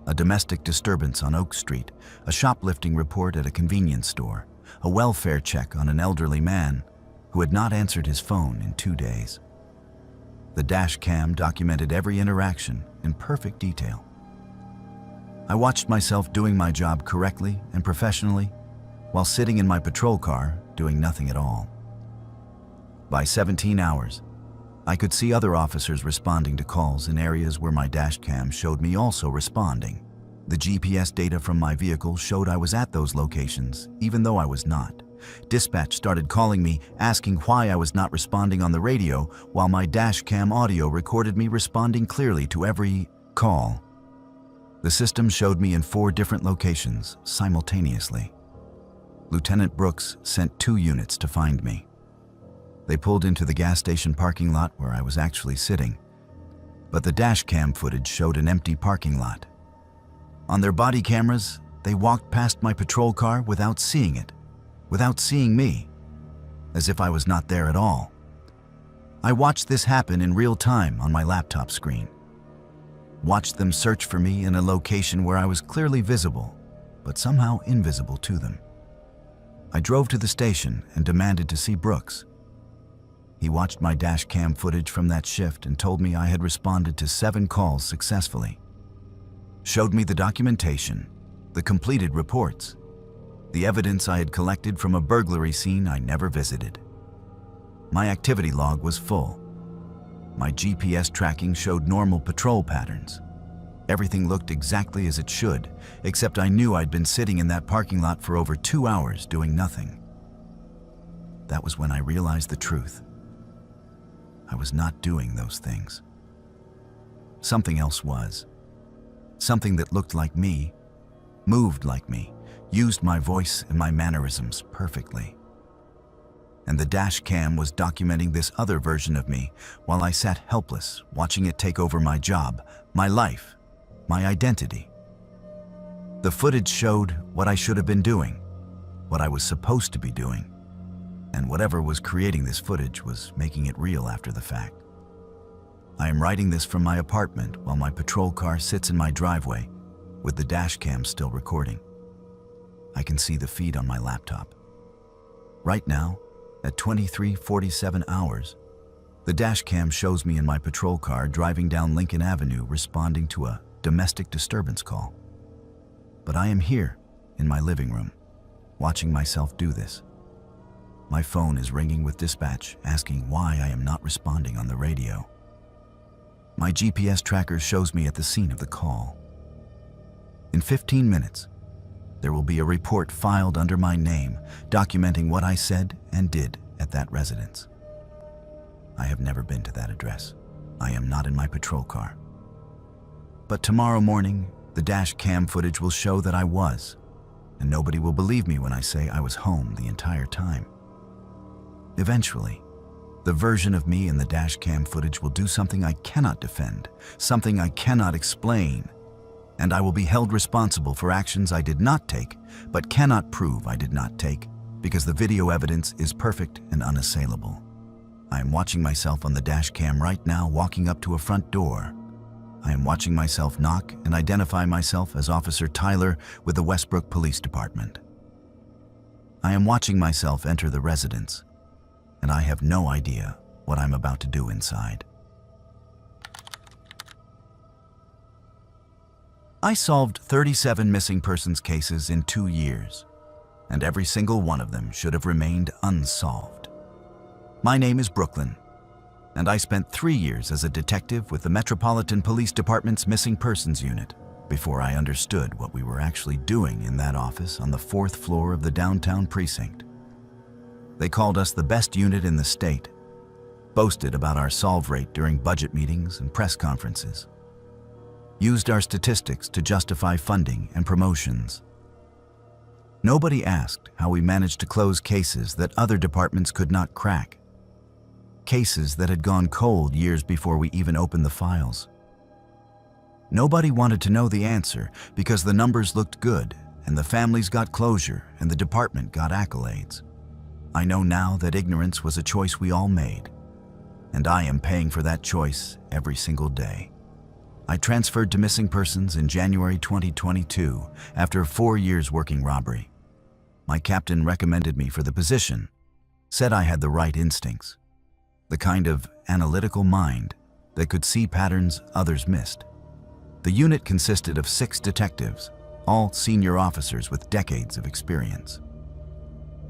A domestic disturbance on Oak Street, a shoplifting report at a convenience store, a welfare check on an elderly man who had not answered his phone in 2 days. The dash cam documented every interaction in perfect detail. I watched myself doing my job correctly and professionally while sitting in my patrol car doing nothing at all. By 17 hours, I could see other officers responding to calls in areas where my dash cam showed me also responding. The GPS data from my vehicle showed I was at those locations, even though I was not. Dispatch started calling me, asking why I was not responding on the radio, while my dash cam audio recorded me responding clearly to every call. The system showed me in 4 different locations simultaneously. Lieutenant Brooks sent 2 units to find me. They pulled into the gas station parking lot where I was actually sitting, but the dash cam footage showed an empty parking lot. On their body cameras, they walked past my patrol car without seeing it, without seeing me, as if I was not there at all. I watched this happen in real time on my laptop screen. Watched them search for me in a location where I was clearly visible, but somehow invisible to them. I drove to the station and demanded to see Brooks. He watched my dash cam footage from that shift and told me I had responded to 7 calls successfully. Showed me the documentation, the completed reports, the evidence I had collected from a burglary scene I never visited. My activity log was full. My GPS tracking showed normal patrol patterns. Everything looked exactly as it should, except I knew I'd been sitting in that parking lot for over 2 hours doing nothing. That was when I realized the truth. I was not doing those things. Something else was. Something that looked like me, moved like me, used my voice and my mannerisms perfectly. And the dash cam was documenting this other version of me while I sat helpless, watching it take over my job, my life, my identity. The footage showed what I should have been doing, what I was supposed to be doing, and whatever was creating this footage was making it real after the fact. I am writing this from my apartment while my patrol car sits in my driveway with the dash cam still recording. I can see the feed on my laptop. Right now, at 23:47 hours, the dash cam shows me in my patrol car driving down Lincoln Avenue responding to a domestic disturbance call. But I am here in my living room, watching myself do this. My phone is ringing with dispatch asking why I am not responding on the radio. My GPS tracker shows me at the scene of the call. In 15 minutes, there will be a report filed under my name documenting what I said and did at that residence. I have never been to that address. I am not in my patrol car. But tomorrow morning, the dash cam footage will show that I was, and nobody will believe me when I say I was home the entire time. Eventually, the version of me in the dash cam footage will do something I cannot defend, something I cannot explain, and I will be held responsible for actions I did not take, but cannot prove I did not take, because the video evidence is perfect and unassailable. I am watching myself on the dash cam right now walking up to a front door. I am watching myself knock and identify myself as Officer Tyler with the Westbrook Police Department. I am watching myself enter the residence, and I have no idea what I'm about to do inside. I solved 37 missing persons cases in 2 years, and every single one of them should have remained unsolved. My name is Brooklyn, and I spent 3 years as a detective with the Metropolitan Police Department's Missing Persons Unit before I understood what we were actually doing in that office on the 4th floor of the downtown precinct. They called us the best unit in the state, boasted about our solve rate during budget meetings and press conferences, used our statistics to justify funding and promotions. Nobody asked how we managed to close cases that other departments could not crack, cases that had gone cold years before we even opened the files. Nobody wanted to know the answer because the numbers looked good and the families got closure and the department got accolades. I know now that ignorance was a choice we all made, and I am paying for that choice every single day. I transferred to missing persons in January 2022 after 4 years working robbery. My captain recommended me for the position, said I had the right instincts, the kind of analytical mind that could see patterns others missed. The unit consisted of 6 detectives, all senior officers with decades of experience.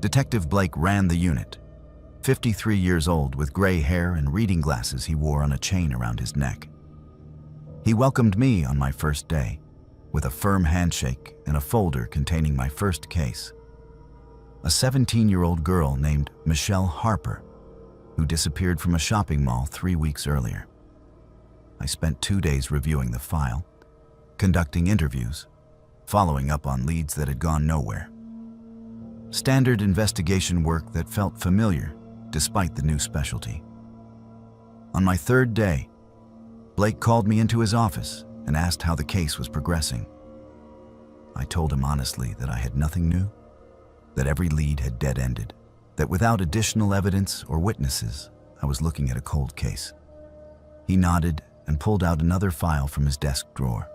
Detective Blake ran the unit, 53 years old with gray hair and reading glasses he wore on a chain around his neck. He welcomed me on my first day with a firm handshake and a folder containing my first case. A 17-year-old girl named Michelle Harper, who disappeared from a shopping mall 3 weeks earlier. I spent 2 days reviewing the file, conducting interviews, following up on leads that had gone nowhere. Standard investigation work that felt familiar despite the new specialty. On my 3rd day, Blake called me into his office and asked how the case was progressing. I told him honestly that I had nothing new, that every lead had dead-ended, that without additional evidence or witnesses, I was looking at a cold case. He nodded and pulled out another file from his desk drawer.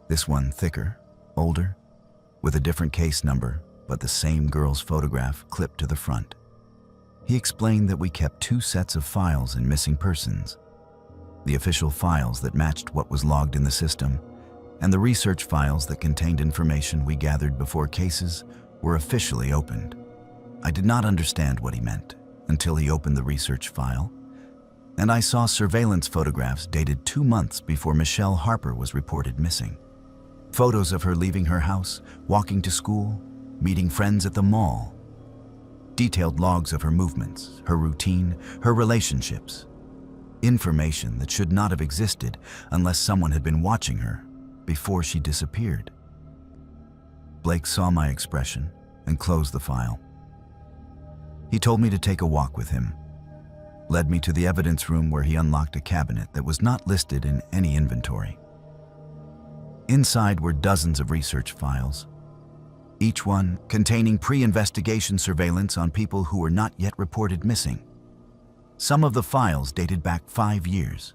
This one thicker, older, with a different case number, but the same girl's photograph clipped to the front. He explained that we kept two sets of files in missing persons: the official files that matched what was logged in the system, and the research files that contained information we gathered before cases were officially opened. I did not understand what he meant until he opened the research file, and I saw surveillance photographs dated 2 months before Michelle Harper was reported missing. Photos of her leaving her house, walking to school, meeting friends at the mall. Detailed logs of her movements, her routine, her relationships. Information that should not have existed unless someone had been watching her before she disappeared. Blake saw my expression and closed the file. He told me to take a walk with him, led me to the evidence room where he unlocked a cabinet that was not listed in any inventory. Inside were dozens of research files, each one containing pre-investigation surveillance on people who were not yet reported missing. Some of the files dated back 5 years.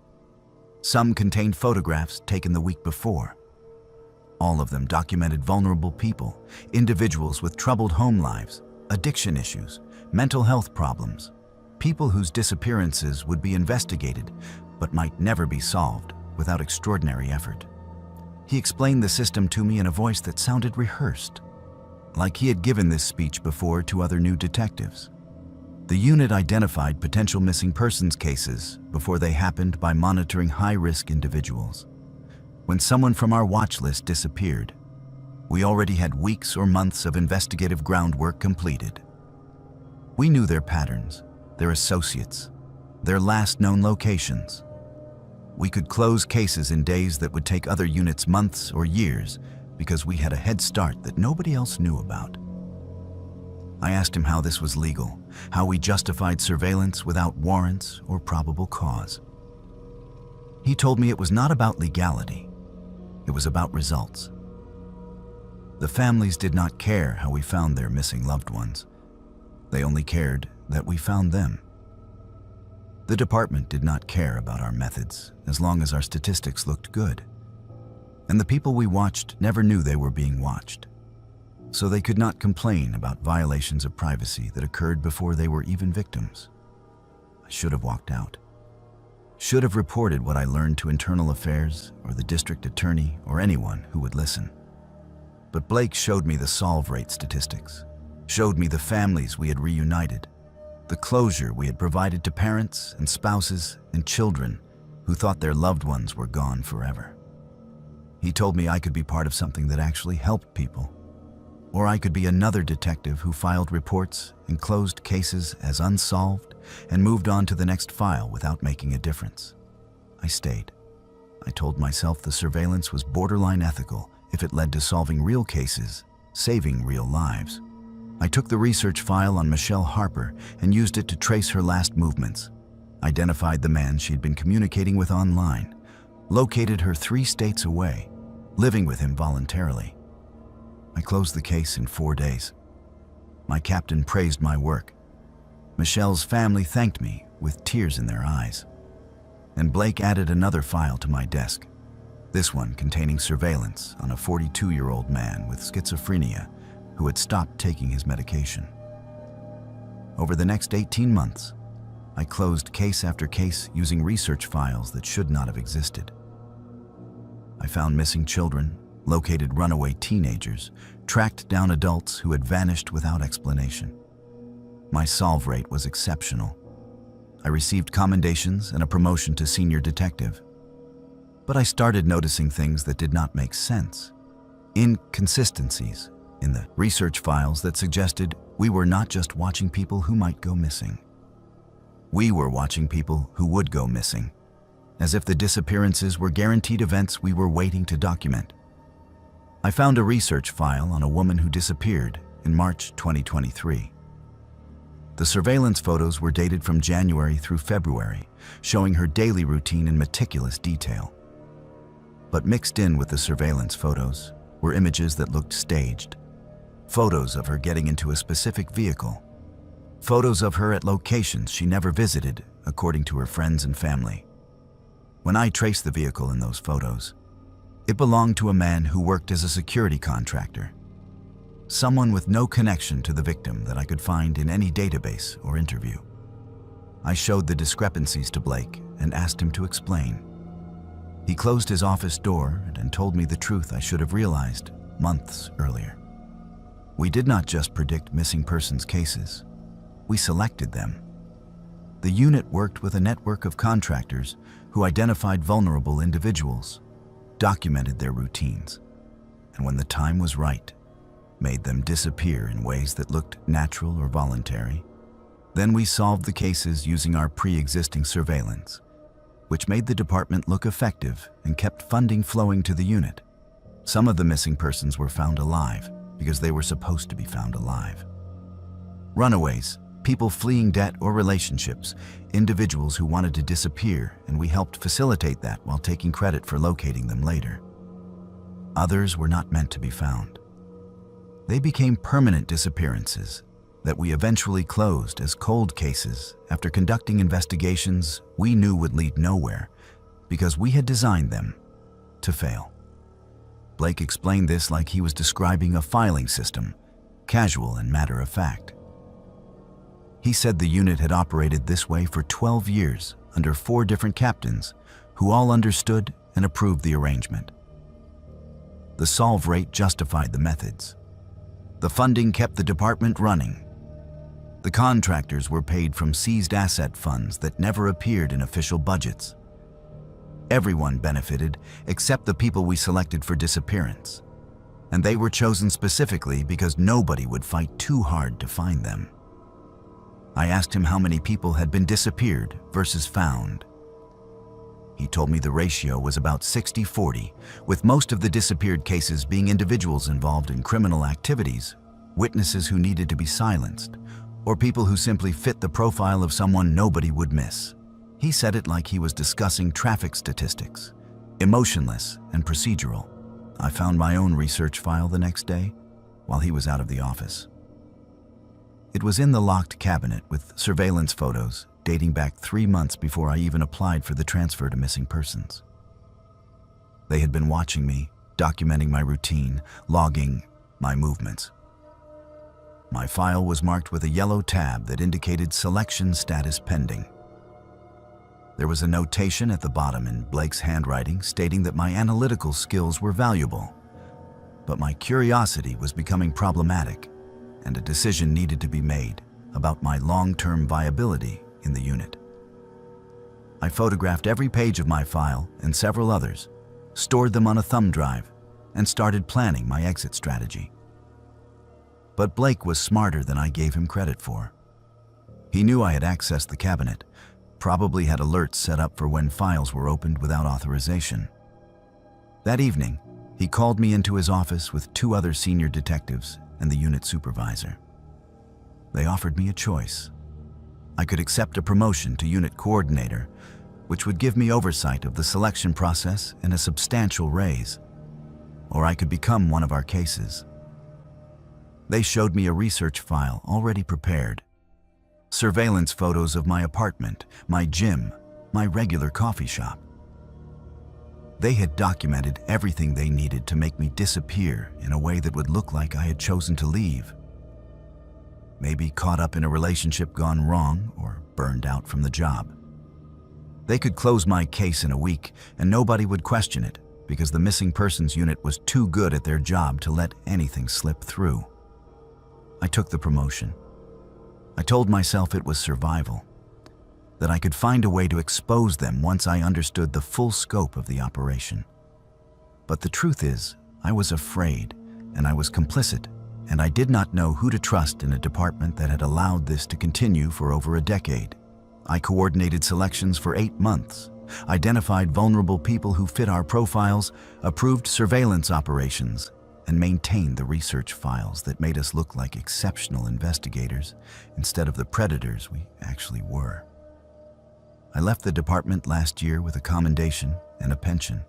Some contained photographs taken the week before. All of them documented vulnerable people, individuals with troubled home lives, addiction issues, mental health problems, people whose disappearances would be investigated but might never be solved without extraordinary effort. He explained the system to me in a voice that sounded rehearsed, like he had given this speech before to other new detectives. The unit identified potential missing persons cases before they happened by monitoring high-risk individuals. When someone from our watch list disappeared, we already had weeks or months of investigative groundwork completed. We knew their patterns, their associates, their last known locations. We could close cases in days that would take other units months or years because we had a head start that nobody else knew about. I asked him how this was legal, how we justified surveillance without warrants or probable cause. He told me it was not about legality, it was about results. The families did not care how we found their missing loved ones. They only cared that we found them. The department did not care about our methods as long as our statistics looked good. And the people we watched never knew they were being watched, so they could not complain about violations of privacy that occurred before they were even victims. I should have walked out. Should have reported what I learned to internal affairs or the district attorney or anyone who would listen. But Blake showed me the solve rate statistics, showed me the families we had reunited, the closure we had provided to parents and spouses and children who thought their loved ones were gone forever. He told me I could be part of something that actually helped people, or I could be another detective who filed reports and closed cases as unsolved and moved on to the next file without making a difference. I stayed. I told myself the surveillance was borderline ethical if it led to solving real cases, saving real lives. I took the research file on Michelle Harper and used it to trace her last movements, identified the man she'd been communicating with online, located her 3 states away, living with him voluntarily. I closed the case in 4 days. My captain praised my work. Michelle's family thanked me with tears in their eyes. And Blake added another file to my desk, this one containing surveillance on a 42-year-old man with schizophrenia who had stopped taking his medication. Over the next 18 months, I closed case after case using research files that should not have existed. I found missing children, located runaway teenagers, tracked down adults who had vanished without explanation. My solve rate was exceptional. I received commendations and a promotion to senior detective. But I started noticing things that did not make sense. Inconsistencies in the research files that suggested we were not just watching people who might go missing. We were watching people who would go missing, as if the disappearances were guaranteed events we were waiting to document. I found a research file on a woman who disappeared in March 2023. The surveillance photos were dated from January through February, showing her daily routine in meticulous detail. But mixed in with the surveillance photos were images that looked staged. Photos of her getting into a specific vehicle. Photos of her at locations she never visited, according to her friends and family. When I traced the vehicle in those photos, it belonged to a man who worked as a security contractor. someone with no connection to the victim that I could find in any database or interview. I showed the discrepancies to Blake and asked him to explain. He closed his office door and told me the truth I should have realized months earlier. We did not just predict missing persons cases, we selected them. The unit worked with a network of contractors who identified vulnerable individuals, documented their routines, and when the time was right, made them disappear in ways that looked natural or voluntary. Then we solved the cases using our pre-existing surveillance, which made the department look effective and kept funding flowing to the unit. Some of the missing persons were found alive because they were supposed to be found alive. Runaways, people fleeing debt or relationships, individuals who wanted to disappear, and we helped facilitate that while taking credit for locating them later. Others were not meant to be found. They became permanent disappearances that we eventually closed as cold cases after conducting investigations we knew would lead nowhere because we had designed them to fail. Blake explained this like he was describing a filing system, casual and matter-of-fact. He said the unit had operated this way for 12 years under 4 different captains who all understood and approved the arrangement. The solve rate justified the methods. The funding kept the department running. The contractors were paid from seized asset funds that never appeared in official budgets. Everyone benefited except the people we selected for disappearance, and they were chosen specifically because nobody would fight too hard to find them. I asked him how many people had been disappeared versus found. He told me the ratio was about 60-40, with most of the disappeared cases being individuals involved in criminal activities, witnesses who needed to be silenced, or people who simply fit the profile of someone nobody would miss. He said it like he was discussing traffic statistics, emotionless and procedural. I found my own research file the next day while he was out of the office. It was in the locked cabinet with surveillance photos dating back 3 months before I even applied for the transfer to missing persons. They had been watching me, documenting my routine, logging my movements. My file was marked with a yellow tab that indicated selection status pending. There was a notation at the bottom in Blake's handwriting stating that my analytical skills were valuable, but my curiosity was becoming problematic, and a decision needed to be made about my long-term viability in the unit. I photographed every page of my file and several others, stored them on a thumb drive, and started planning my exit strategy. But Blake was smarter than I gave him credit for. He knew I had accessed the cabinet, probably had alerts set up for when files were opened without authorization. That evening, he called me into his office with 2 other senior detectives and the unit supervisor. They offered me a choice. I could accept a promotion to unit coordinator, which would give me oversight of the selection process and a substantial raise, or I could become one of our cases. They showed me a research file already prepared, surveillance photos of my apartment, my gym, my regular coffee shop. They had documented everything they needed to make me disappear in a way that would look like I had chosen to leave. Maybe caught up in a relationship gone wrong or burned out from the job. They could close my case in a week and nobody would question it because the missing persons unit was too good at their job to let anything slip through. I took the promotion. I told myself it was survival, that I could find a way to expose them once I understood the full scope of the operation. But the truth is, I was afraid and I was complicit, and I did not know who to trust in a department that had allowed this to continue for over a decade. I coordinated selections for 8 months, identified vulnerable people who fit our profiles, approved surveillance operations, and maintained the research files that made us look like exceptional investigators instead of the predators we actually were. I left the department last year with a commendation and a pension.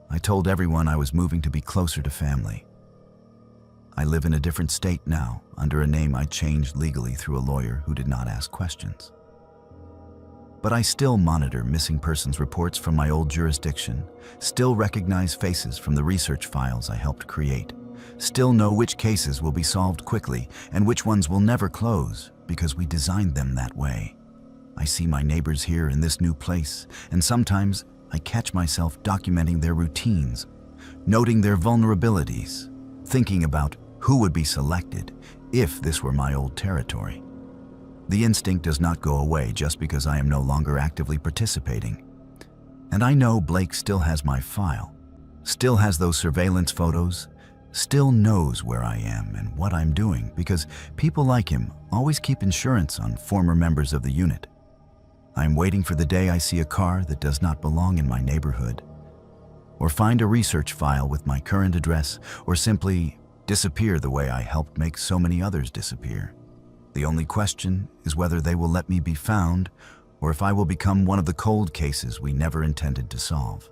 I told everyone I was moving to be closer to family. I live in a different state now, under a name I changed legally through a lawyer who did not ask questions. But I still monitor missing persons reports from my old jurisdiction, still recognize faces from the research files I helped create, still know which cases will be solved quickly and which ones will never close because we designed them that way. I see my neighbors here in this new place, and sometimes I catch myself documenting their routines, noting their vulnerabilities, thinking about who would be selected if this were my old territory. The instinct does not go away just because I am no longer actively participating. And I know Blake still has my file, still has those surveillance photos, still knows where I am and what I'm doing, because people like him always keep insurance on former members of the unit. I'm waiting for the day I see a car that does not belong in my neighborhood, or find a research file with my current address, or simply disappear the way I helped make so many others disappear. The only question is whether they will let me be found, or if I will become one of the cold cases we never intended to solve.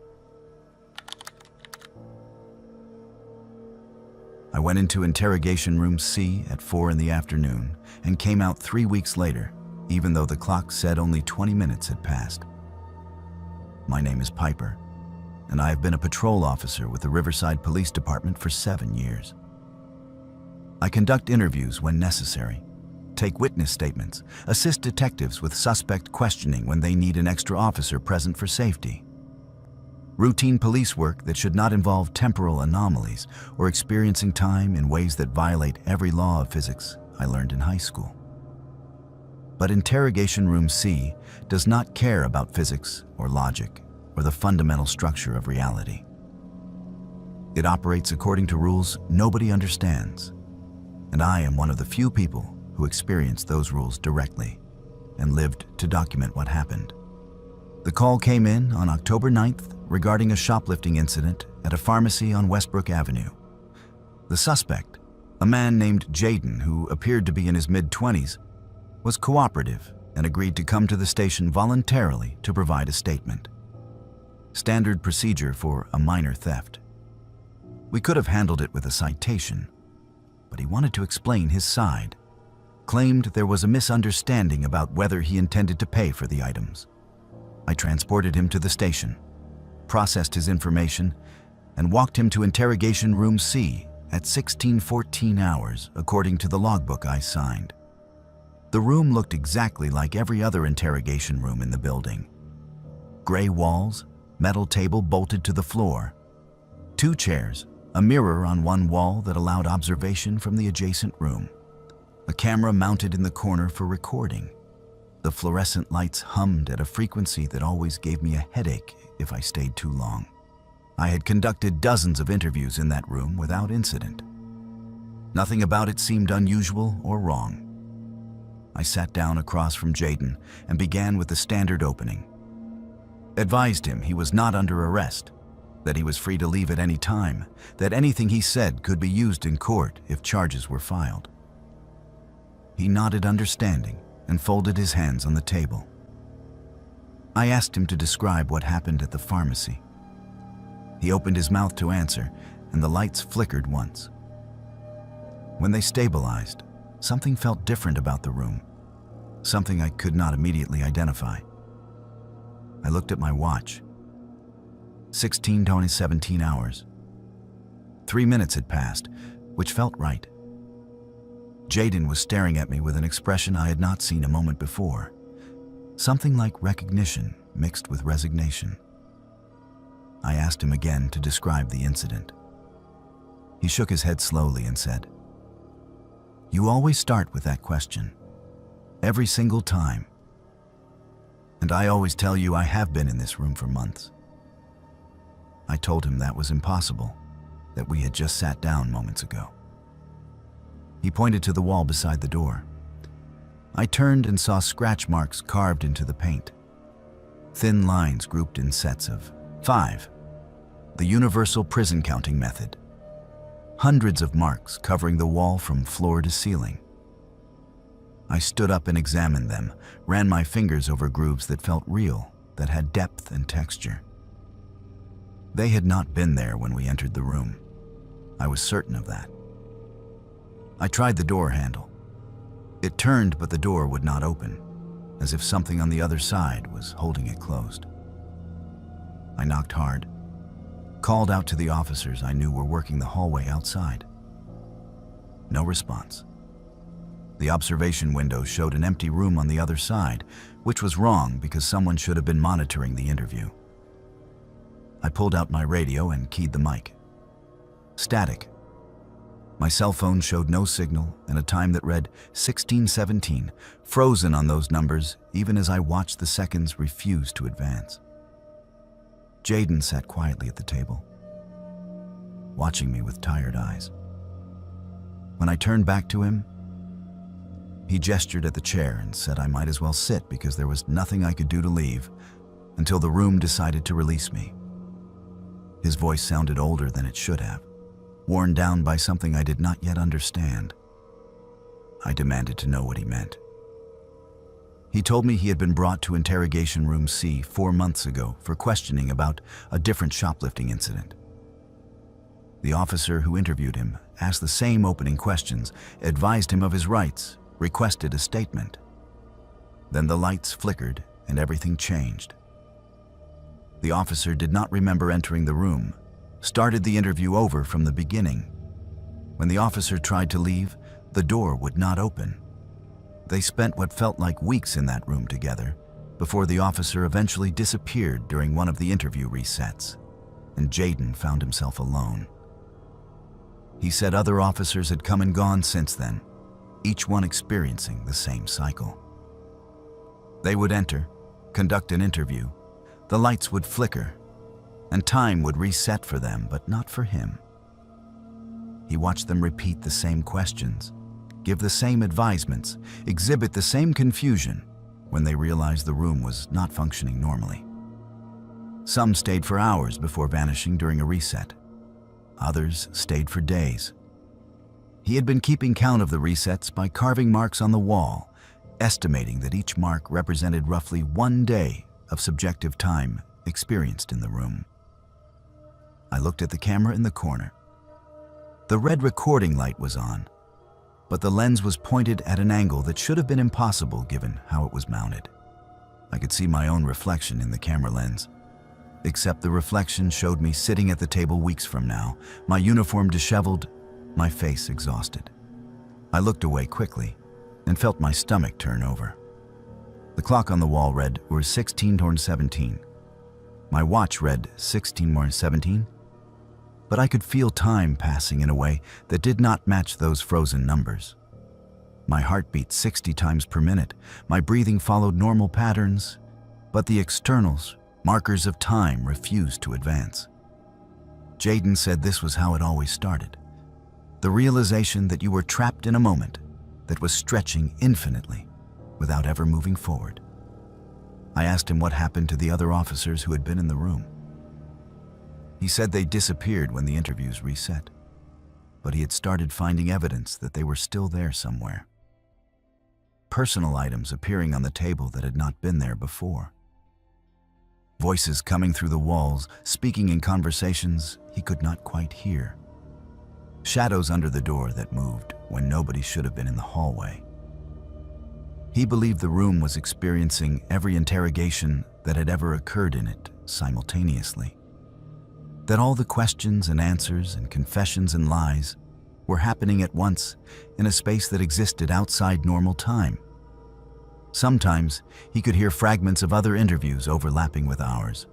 I went into interrogation room C at 4 in the afternoon and came out 3 weeks later, even though the clock said only 20 minutes had passed. My name is Piper, and I have been a patrol officer with the Riverside Police Department for 7 years. I conduct interviews when necessary, take witness statements, assist detectives with suspect questioning when they need an extra officer present for safety. Routine police work that should not involve temporal anomalies or experiencing time in ways that violate every law of physics I learned in high school. But Interrogation Room C does not care about physics or logic or the fundamental structure of reality. It operates according to rules nobody understands, and I am one of the few people who experienced those rules directly and lived to document what happened. The call came in on October 9th regarding a shoplifting incident at a pharmacy on Westbrook Avenue. The suspect, a man named Jaden who appeared to be in his mid-20s, was cooperative and agreed to come to the station voluntarily to provide a statement. Standard procedure for a minor theft. We could have handled it with a citation, but he wanted to explain his side, claimed there was a misunderstanding about whether he intended to pay for the items. I transported him to the station, processed his information, and walked him to Interrogation Room C at 16:14 hours, according to the logbook I signed. The room looked exactly like every other interrogation room in the building. Gray walls, metal table bolted to the floor, 2 chairs, a mirror on one wall that allowed observation from the adjacent room, a camera mounted in the corner for recording. The fluorescent lights hummed at a frequency that always gave me a headache if I stayed too long. I had conducted dozens of interviews in that room without incident. Nothing about it seemed unusual or wrong. I sat down across from Jaden and began with the standard opening. Advised him he was not under arrest, that he was free to leave at any time, that anything he said could be used in court if charges were filed. He nodded understanding and folded his hands on the table. I asked him to describe what happened at the pharmacy. He opened his mouth to answer, and the lights flickered once. When they stabilized, something felt different about the room, something I could not immediately identify. I looked at my watch. 16:17 hours. 3 minutes had passed, which felt right. Jaden was staring at me with an expression I had not seen a moment before, something like recognition mixed with resignation. I asked him again to describe the incident. He shook his head slowly and said, "You always start with that question, every single time. And I always tell you I have been in this room for months." I told him that was impossible, that we had just sat down moments ago. He pointed to the wall beside the door. I turned and saw scratch marks carved into the paint. Thin lines grouped in sets of 5. The universal prison counting method. Hundreds of marks covering the wall from floor to ceiling. I stood up and examined them, ran my fingers over grooves that felt real, that had depth and texture. They had not been there when we entered the room. I was certain of that. I tried the door handle. It turned, but the door would not open, as if something on the other side was holding it closed. I knocked hard, called out to the officers I knew were working the hallway outside. No response. The observation window showed an empty room on the other side, which was wrong because someone should have been monitoring the interview. I pulled out my radio and keyed the mic. Static. My cell phone showed no signal and a time that read 16:17, frozen on those numbers even as I watched the seconds refuse to advance. Jaden sat quietly at the table, watching me with tired eyes. When I turned back to him, he gestured at the chair and said I might as well sit because there was nothing I could do to leave until the room decided to release me. His voice sounded older than it should have, worn down by something I did not yet understand. I demanded to know what he meant. He told me he had been brought to Interrogation Room C 4 months ago for questioning about a different shoplifting incident. The officer who interviewed him asked the same opening questions, advised him of his rights, requested a statement. Then the lights flickered and everything changed. The officer did not remember entering the room, started the interview over from the beginning. When the officer tried to leave, the door would not open. They spent what felt like weeks in that room together before the officer eventually disappeared during one of the interview resets, and Jaden found himself alone. He said other officers had come and gone since then, each one experiencing the same cycle. They would enter, conduct an interview, the lights would flicker, and time would reset for them, but not for him. He watched them repeat the same questions, give the same advisements, exhibit the same confusion when they realized the room was not functioning normally. Some stayed for hours before vanishing during a reset. Others stayed for days. He had been keeping count of the resets by carving marks on the wall, estimating that each mark represented roughly 1 day of subjective time experienced in the room. I looked at the camera in the corner. The red recording light was on, but the lens was pointed at an angle that should have been impossible given how it was mounted. I could see my own reflection in the camera lens, except the reflection showed me sitting at the table weeks from now, my uniform disheveled, my face exhausted. I looked away quickly and felt my stomach turn over. The clock on the wall read 16:17. My watch read 16:17, but I could feel time passing in a way that did not match those frozen numbers. My heart beat 60 times per minute, my breathing followed normal patterns, but the externals, markers of time, refused to advance. Jaden said this was how it always started. The realization that you were trapped in a moment that was stretching infinitely without ever moving forward. I asked him what happened to the other officers who had been in the room. He said they disappeared when the interviews reset, but he had started finding evidence that they were still there somewhere. Personal items appearing on the table that had not been there before. Voices coming through the walls, speaking in conversations he could not quite hear. Shadows under the door that moved when nobody should have been in the hallway. He believed the room was experiencing every interrogation that had ever occurred in it simultaneously. That all the questions and answers and confessions and lies were happening at once in a space that existed outside normal time. Sometimes he could hear fragments of other interviews overlapping with ours.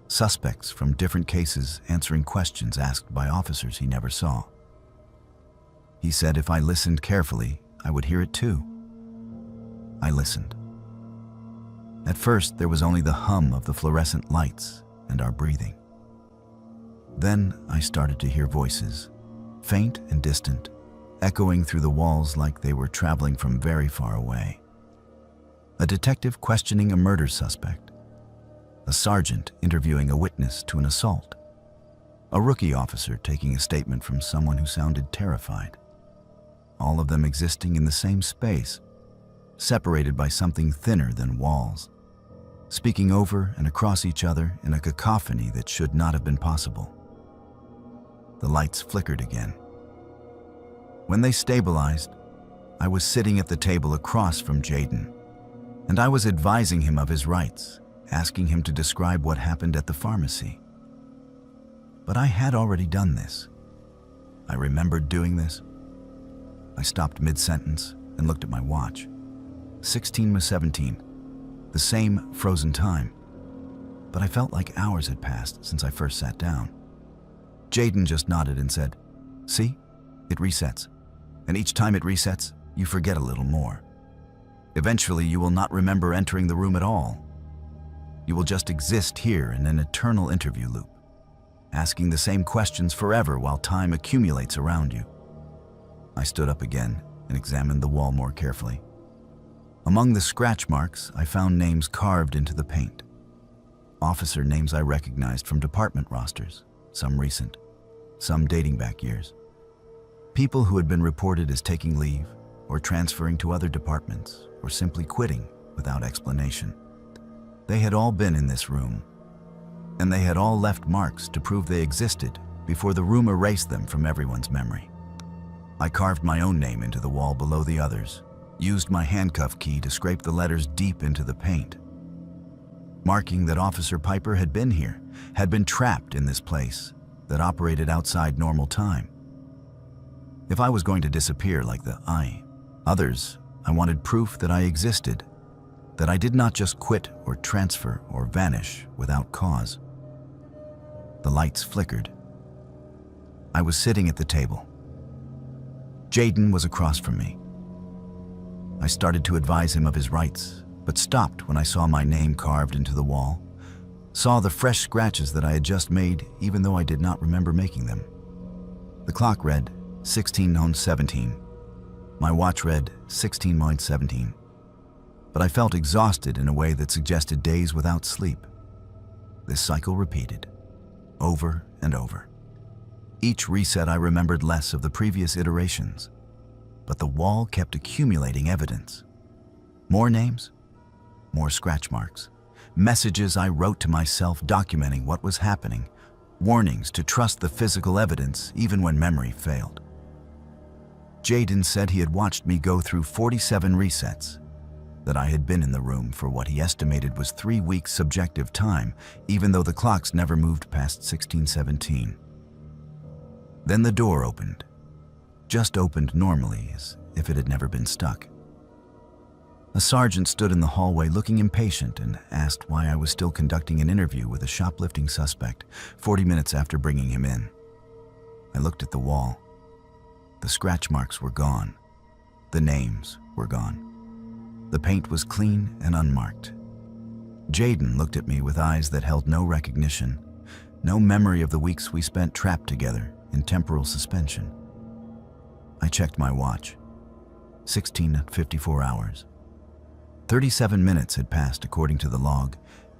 Suspects from different cases answering questions asked by officers he never saw. He said if I listened carefully, I would hear it too. I listened. At first, there was only the hum of the fluorescent lights and our breathing. Then I started to hear voices, faint and distant, echoing through the walls like they were traveling from very far away. A detective questioning a murder suspect. A sergeant interviewing a witness to an assault. A rookie officer taking a statement from someone who sounded terrified. All of them existing in the same space, separated by something thinner than walls, speaking over and across each other in a cacophony that should not have been possible. The lights flickered again. When they stabilized, I was sitting at the table across from Jaden, and I was advising him of his rights, asking him to describe what happened at the pharmacy. But I had already done this. I remembered doing this. I stopped mid-sentence and looked at my watch. 16:17, the same frozen time. But I felt like hours had passed since I first sat down. Jaden just nodded and said, "See, it resets. And each time it resets, you forget a little more. Eventually, you will not remember entering the room at all. You will just exist here in an eternal interview loop, asking the same questions forever while time accumulates around you." I stood up again and examined the wall more carefully. Among the scratch marks, I found names carved into the paint. Officer names I recognized from department rosters, some recent, some dating back years. People who had been reported as taking leave or transferring to other departments or simply quitting without explanation. They had all been in this room, and they had all left marks to prove they existed before the room erased them from everyone's memory. I carved my own name into the wall below the others, used my handcuff key to scrape the letters deep into the paint, marking that Officer Piper had been here, had been trapped in this place that operated outside normal time. If I was going to disappear like the others, I wanted proof that I existed, that I did not just quit or transfer or vanish without cause. The lights flickered. I was sitting at the table. Jaden was across from me. I started to advise him of his rights, but stopped when I saw my name carved into the wall, saw the fresh scratches that I had just made even though I did not remember making them. The clock read 16:17. My watch read 16:17. But I felt exhausted in a way that suggested days without sleep. This cycle repeated, over and over. Each reset I remembered less of the previous iterations, but the wall kept accumulating evidence. More names, more scratch marks, messages I wrote to myself documenting what was happening, warnings to trust the physical evidence even when memory failed. Jaden said he had watched me go through 47 resets, that I had been in the room for what he estimated was 3 weeks subjective time, even though the clocks never moved past 16:17. Then the door opened, just opened normally as if it had never been stuck. A sergeant stood in the hallway looking impatient and asked why I was still conducting an interview with a shoplifting suspect 40 minutes after bringing him in. I looked at the wall. The scratch marks were gone. The names were gone. The paint was clean and unmarked. Jaden looked at me with eyes that held no recognition, no memory of the weeks we spent trapped together in temporal suspension. I checked my watch. 16:54 hours. 37 minutes had passed according to the log,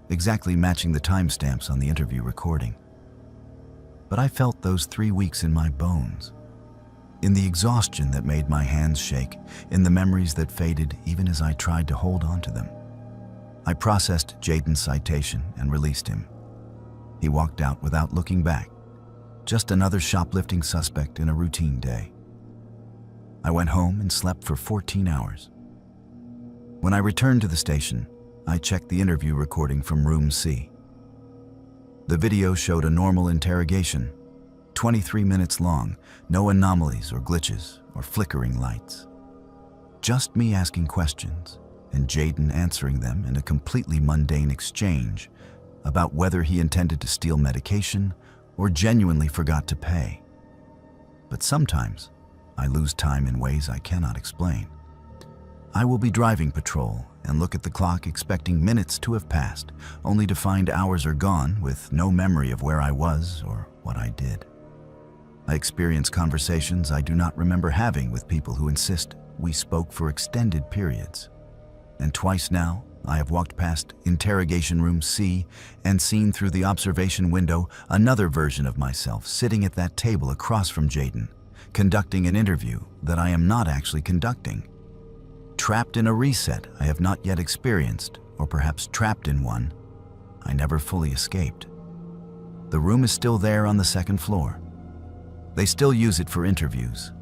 exactly matching the timestamps on the interview recording. But I felt those 3 weeks in my bones, in the exhaustion that made my hands shake, in the memories that faded even as I tried to hold on to them. I processed Jaden's citation and released him. He walked out without looking back, just another shoplifting suspect in a routine day. I went home and slept for 14 hours. When I returned to the station, I checked the interview recording from Room C. The video showed a normal interrogation, 23 minutes long, no anomalies or glitches or flickering lights. Just me asking questions and Jaden answering them in a completely mundane exchange about whether he intended to steal medication or genuinely forgot to pay. But sometimes I lose time in ways I cannot explain. I will be driving patrol and look at the clock expecting minutes to have passed, only to find hours are gone with no memory of where I was or what I did. I experience conversations I do not remember having with people who insist we spoke for extended periods. And twice now, I have walked past Interrogation Room C and seen through the observation window another version of myself sitting at that table across from Jaden, conducting an interview that I am not actually conducting. Trapped in a reset I have not yet experienced, or perhaps trapped in one I never fully escaped. The room is still there on the second floor. They still use it for interviews.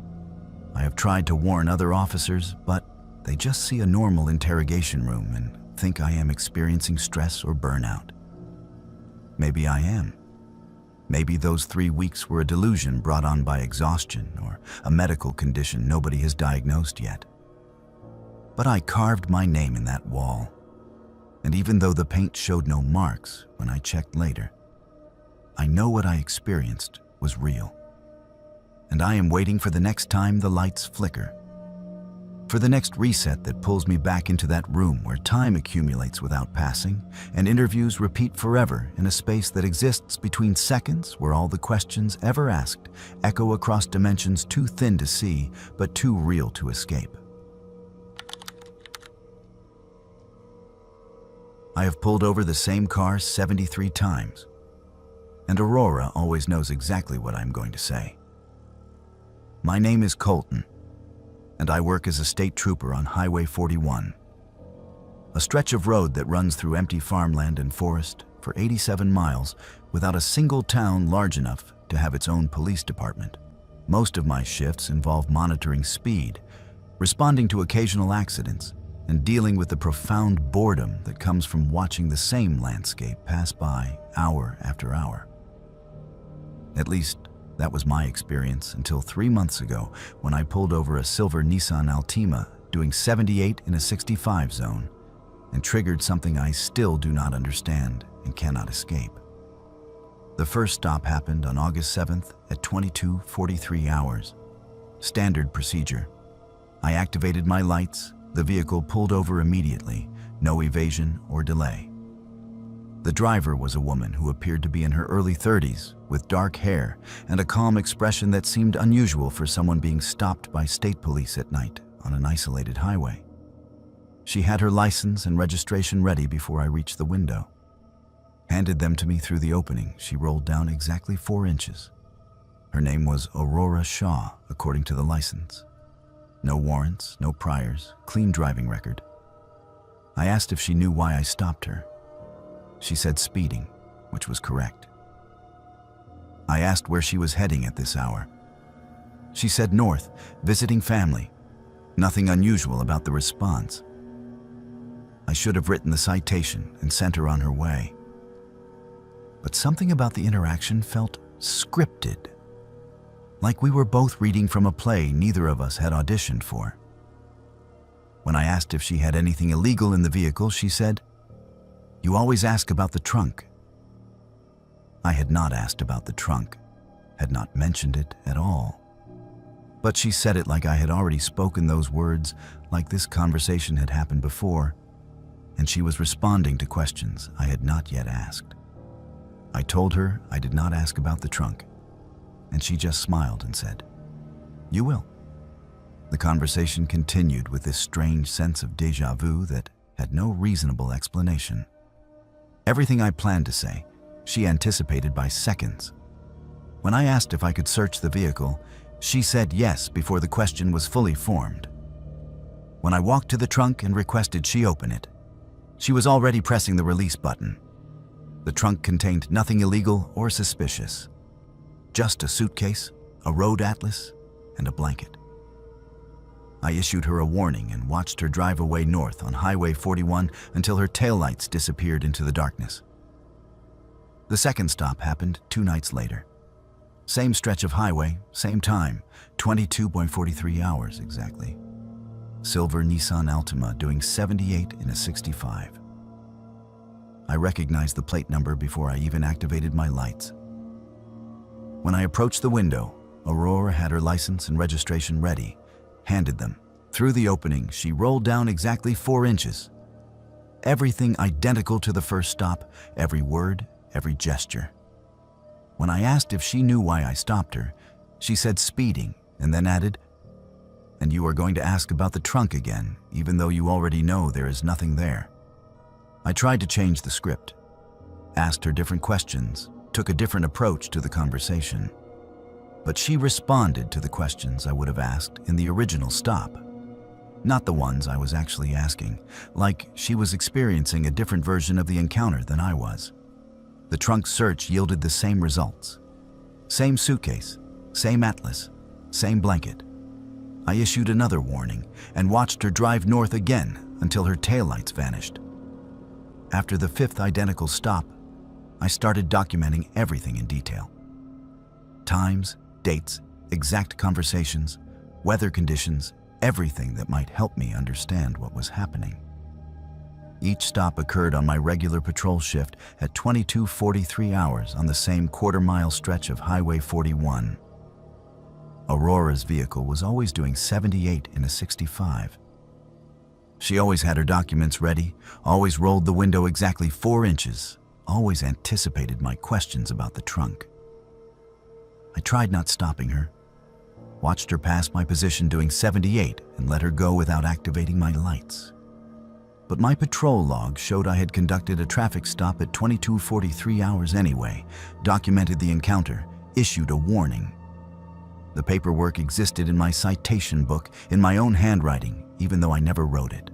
I have tried to warn other officers, but they just see a normal interrogation room and think I am experiencing stress or burnout. Maybe I am. Maybe those 3 weeks were a delusion brought on by exhaustion or a medical condition nobody has diagnosed yet. But I carved my name in that wall, and even though the paint showed no marks when I checked later, I know what I experienced was real. And I am waiting for the next time the lights flicker, for the next reset that pulls me back into that room where time accumulates without passing and interviews repeat forever in a space that exists between seconds where all the questions ever asked echo across dimensions too thin to see but too real to escape. I have pulled over the same car 73 times, and Aurora always knows exactly what I'm going to say. My name is Colton, and I work as a state trooper on Highway 41, a stretch of road that runs through empty farmland and forest for 87 miles without a single town large enough to have its own police department. Most of my shifts involve monitoring speed, responding to occasional accidents, and dealing with the profound boredom that comes from watching the same landscape pass by hour after hour. At least, that was my experience until 3 months ago when I pulled over a silver Nissan Altima doing 78 in a 65 zone and triggered something I still do not understand and cannot escape. The first stop happened on August 7th at 22:43 hours. Standard procedure. I activated my lights. The vehicle pulled over immediately, no evasion or delay. The driver was a woman who appeared to be in her early 30s, with dark hair and a calm expression that seemed unusual for someone being stopped by state police at night on an isolated highway. She had her license and registration ready before I reached the window. Handed them to me through the opening, she rolled down exactly 4 inches. Her name was Aurora Shaw, according to the license. No warrants, no priors, clean driving record. I asked if she knew why I stopped her. She said speeding, which was correct. I asked where she was heading at this hour. She said north, visiting family. Nothing unusual about the response. I should have written the citation and sent her on her way. But something about the interaction felt scripted. Like we were both reading from a play neither of us had auditioned for. When I asked if she had anything illegal in the vehicle, she said, "You always ask about the trunk." I had not asked about the trunk, had not mentioned it at all. But she said it like I had already spoken those words, like this conversation had happened before, and she was responding to questions I had not yet asked. I told her I did not ask about the trunk, and she just smiled and said, "You will." The conversation continued with this strange sense of déjà vu that had no reasonable explanation. Everything I planned to say, she anticipated by seconds. When I asked if I could search the vehicle, she said yes before the question was fully formed. When I walked to the trunk and requested she open it, she was already pressing the release button. The trunk contained nothing illegal or suspicious. Just a suitcase, a road atlas, and a blanket. I issued her a warning and watched her drive away north on Highway 41 until her taillights disappeared into the darkness. The second stop happened 2 nights later. Same stretch of highway, same time, 22:43 hours exactly. Silver Nissan Altima doing 78 in a 65. I recognized the plate number before I even activated my lights. When I approached the window, Aurora had her license and registration ready, handed them. Through the opening, she rolled down exactly 4 inches. Everything identical to the first stop, every word, every gesture. When I asked if she knew why I stopped her, she said speeding, and then added, "And you are going to ask about the trunk again, even though you already know there is nothing there." I tried to change the script, asked her different questions, took a different approach to the conversation. But she responded to the questions I would have asked in the original stop. Not the ones I was actually asking, like she was experiencing a different version of the encounter than I was. The trunk search yielded the same results. Same suitcase, same atlas, same blanket. I issued another warning and watched her drive north again until her taillights vanished. After the 5th identical stop, I started documenting everything in detail. Times, dates, exact conversations, weather conditions, everything that might help me understand what was happening. Each stop occurred on my regular patrol shift at 22:43 hours on the same quarter-mile stretch of Highway 41. Aurora's vehicle was always doing 78 in a 65. She always had her documents ready, always rolled the window exactly 4 inches, always anticipated my questions about the trunk. I tried not stopping her, watched her pass my position doing 78 and let her go without activating my lights. But my patrol log showed I had conducted a traffic stop at 22:43 hours anyway, documented the encounter, issued a warning. The paperwork existed in my citation book in my own handwriting, even though I never wrote it.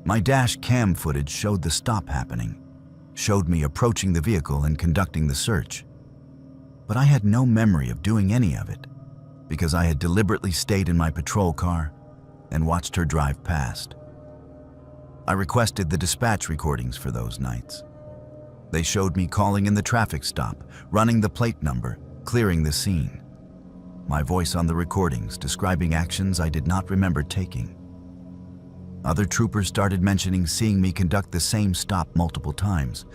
My dash cam footage showed the stop happening, showed me approaching the vehicle and conducting the search. But I had no memory of doing any of it, because I had deliberately stayed in my patrol car and watched her drive past. I requested the dispatch recordings for those nights. They showed me calling in the traffic stop, running the plate number, clearing the scene. My voice on the recordings describing actions I did not remember taking. Other troopers started mentioning seeing me conduct the same stop multiple times,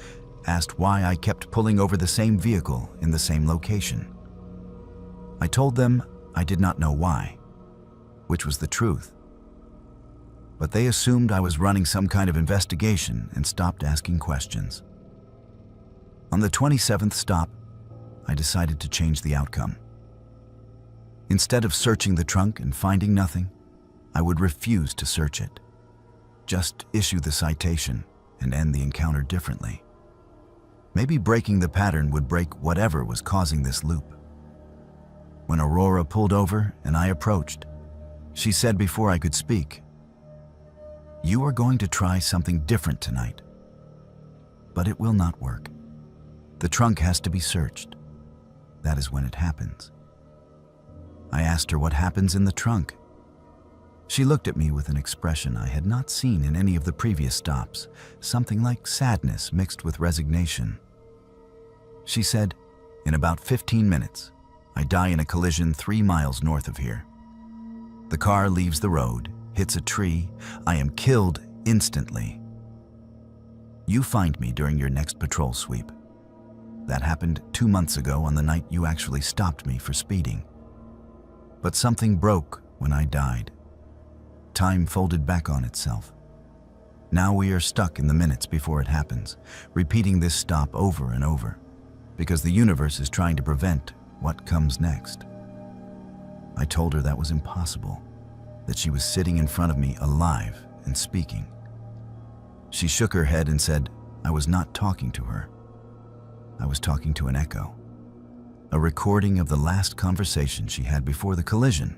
asked why I kept pulling over the same vehicle in the same location. I told them I did not know why, which was the truth. But they assumed I was running some kind of investigation and stopped asking questions. On the 27th stop, I decided to change the outcome. Instead of searching the trunk and finding nothing, I would refuse to search it. Just issue the citation and end the encounter differently. Maybe breaking the pattern would break whatever was causing this loop. When Aurora pulled over and I approached, she said before I could speak, "You are going to try something different tonight, but it will not work. The trunk has to be searched. That is when it happens." I asked her what happens in the trunk. She looked at me with an expression I had not seen in any of the previous stops, something like sadness mixed with resignation. She said, "In about 15 minutes, I die in a collision 3 miles north of here. The car leaves the road, hits a tree, I am killed instantly. You find me during your next patrol sweep. That happened 2 months ago on the night you actually stopped me for speeding. But something broke when I died. Time folded back on itself. Now we are stuck in the minutes before it happens, repeating this stop over and over, because the universe is trying to prevent what comes next." I told her that was impossible, that she was sitting in front of me alive and speaking. She shook her head and said I was not talking to her. I was talking to an echo, a recording of the last conversation she had before the collision.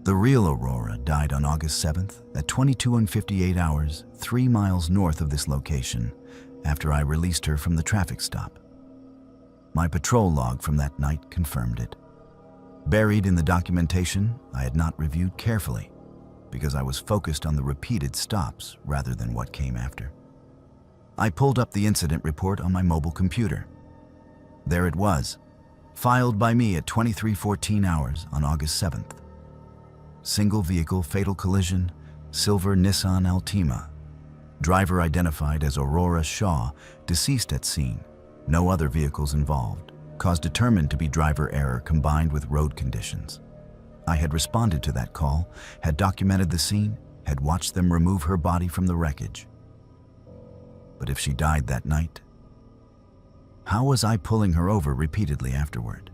The real Aurora died on August 7th at 22:58 hours, 3 miles north of this location, after I released her from the traffic stop. My patrol log from that night confirmed it. Buried in the documentation I had not reviewed carefully, because I was focused on the repeated stops rather than what came after. I pulled up the incident report on my mobile computer. There it was, filed by me at 23:14 hours on August 7th. Single vehicle fatal collision, silver Nissan Altima. Driver identified as Aurora Shaw, deceased at scene. No other vehicles involved. Cause determined to be driver error combined with road conditions. I had responded to that call, had documented the scene, had watched them remove her body from the wreckage. But if she died that night, how was I pulling her over repeatedly afterward?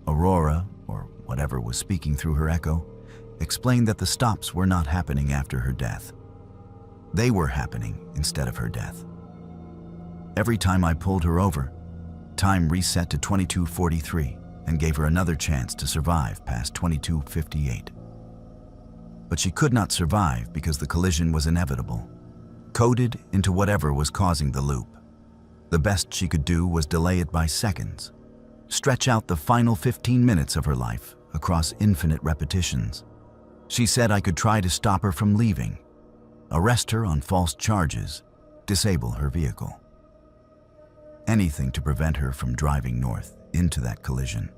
Aurora, or whatever was speaking through her echo, explained that the stops were not happening after her death. They were happening instead of her death. Every time I pulled her over, time reset to 22:43 and gave her another chance to survive past 22:58. But she could not survive because the collision was inevitable, coded into whatever was causing the loop. The best she could do was delay it by seconds, stretch out the final 15 minutes of her life across infinite repetitions. She said I could try to stop her from leaving, arrest her on false charges, disable her vehicle. Anything to prevent her from driving north into that collision.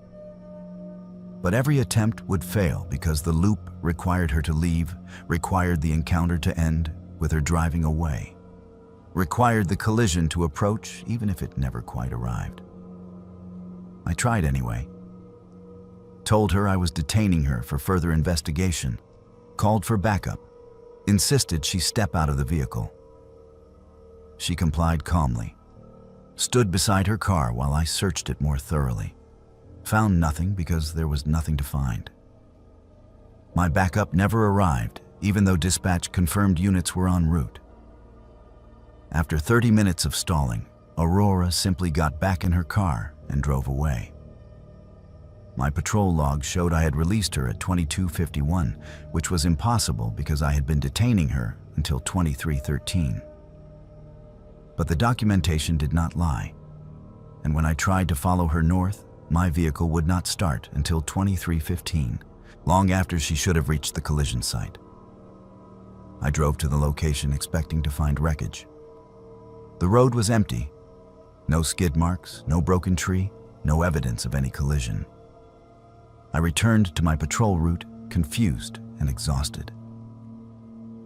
But every attempt would fail because the loop required her to leave, required the encounter to end with her driving away, required the collision to approach even if it never quite arrived. I tried anyway. Told her I was detaining her for further investigation, called for backup, insisted she step out of the vehicle. She complied calmly, stood beside her car while I searched it more thoroughly. Found nothing because there was nothing to find. My backup never arrived, even though dispatch confirmed units were en route. After 30 minutes of stalling, Aurora simply got back in her car and drove away. My patrol log showed I had released her at 22:51, which was impossible because I had been detaining her until 23:13. But the documentation did not lie, and when I tried to follow her north, my vehicle would not start until 23:15, long after she should have reached the collision site. I drove to the location expecting to find wreckage. The road was empty. No skid marks, no broken tree, no evidence of any collision. I returned to my patrol route, confused and exhausted.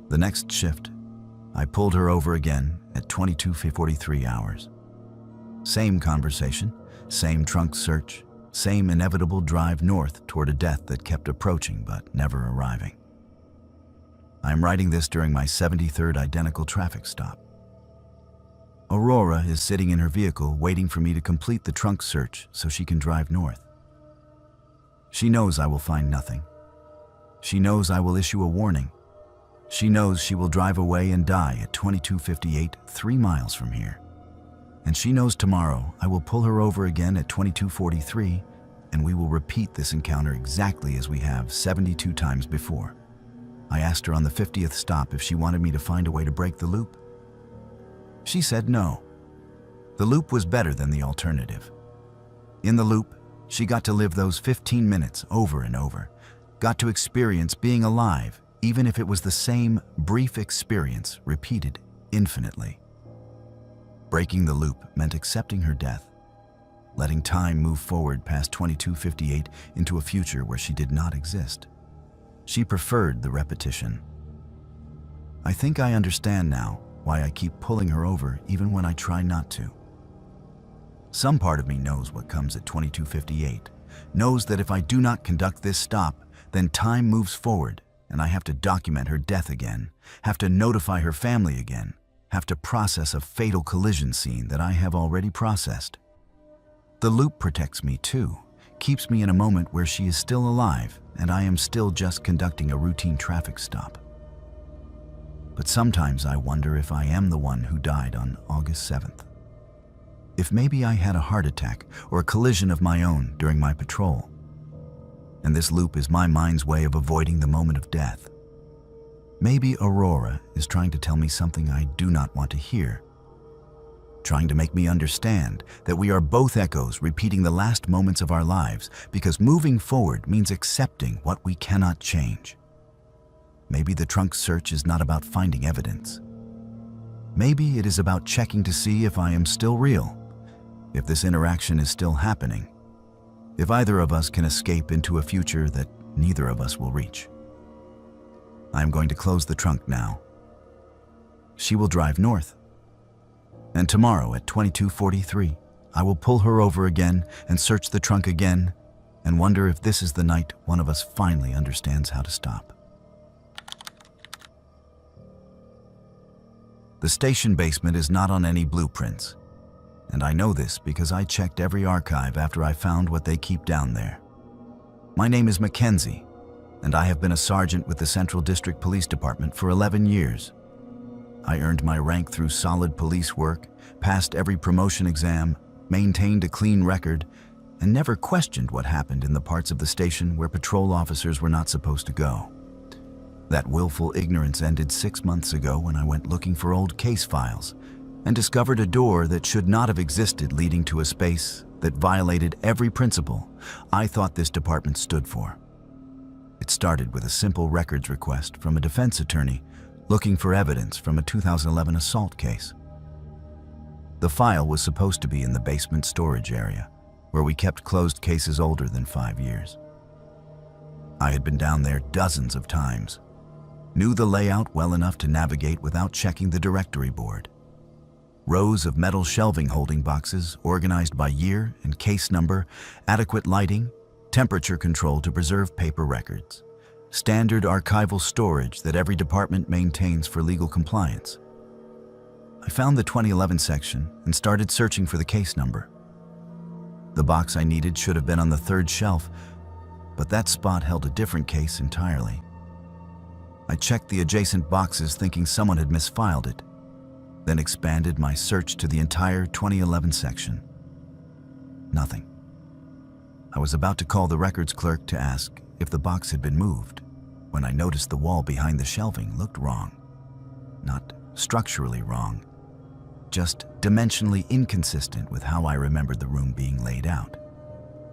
The next shift, I pulled her over again at 22:43 hours. Same conversation, same trunk search, same inevitable drive north toward a death that kept approaching but never arriving. I am writing this during my 73rd identical traffic stop. Aurora is sitting in her vehicle waiting for me to complete the trunk search so she can drive north. She knows I will find nothing. She knows I will issue a warning. She knows she will drive away and die at 22:58, 3 miles from here. And she knows tomorrow I will pull her over again at 22:43, and we will repeat this encounter exactly as we have 72 times before. I asked her on the 50th stop if she wanted me to find a way to break the loop. She said no. The loop was better than the alternative. In the loop, she got to live those 15 minutes over and over, got to experience being alive, even if it was the same brief experience repeated infinitely. Breaking the loop meant accepting her death, letting time move forward past 22:58 into a future where she did not exist. She preferred the repetition. I think I understand now why I keep pulling her over even when I try not to. Some part of me knows what comes at 22:58, knows that if I do not conduct this stop, then time moves forward and I have to document her death again, have to notify her family again, have to process a fatal collision scene that I have already processed. The loop protects me too, keeps me in a moment where she is still alive and I am still just conducting a routine traffic stop. But sometimes I wonder if I am the one who died on August 7th. If maybe I had a heart attack or a collision of my own during my patrol. And this loop is my mind's way of avoiding the moment of death. Maybe Aurora is trying to tell me something I do not want to hear, trying to make me understand that we are both echoes repeating the last moments of our lives because moving forward means accepting what we cannot change. Maybe the trunk search is not about finding evidence. Maybe it is about checking to see if I am still real, if this interaction is still happening, if either of us can escape into a future that neither of us will reach. I am going to close the trunk now. She will drive north. And tomorrow at 22:43, I will pull her over again and search the trunk again and wonder if this is the night one of us finally understands how to stop. The station basement is not on any blueprints, and I know this because I checked every archive after I found what they keep down there. My name is Mackenzie, and I have been a sergeant with the Central District Police Department for 11 years. I earned my rank through solid police work, passed every promotion exam, maintained a clean record, and never questioned what happened in the parts of the station where patrol officers were not supposed to go. That willful ignorance ended 6 months ago when I went looking for old case files and discovered a door that should not have existed leading to a space that violated every principle I thought this department stood for. It started with a simple records request from a defense attorney looking for evidence from a 2011 assault case. The file was supposed to be in the basement storage area, where we kept closed cases older than 5 years. I had been down there dozens of times, knew the layout well enough to navigate without checking the directory board. Rows of metal shelving holding boxes organized by year and case number, adequate lighting, temperature control to preserve paper records, standard archival storage that every department maintains for legal compliance. I found the 2011 section and started searching for the case number. The box I needed should have been on the 3rd shelf, but that spot held a different case entirely. I checked the adjacent boxes thinking someone had misfiled it, then expanded my search to the entire 2011 section. Nothing. I was about to call the records clerk to ask if the box had been moved when I noticed the wall behind the shelving looked wrong. Not structurally wrong, just dimensionally inconsistent with how I remembered the room being laid out.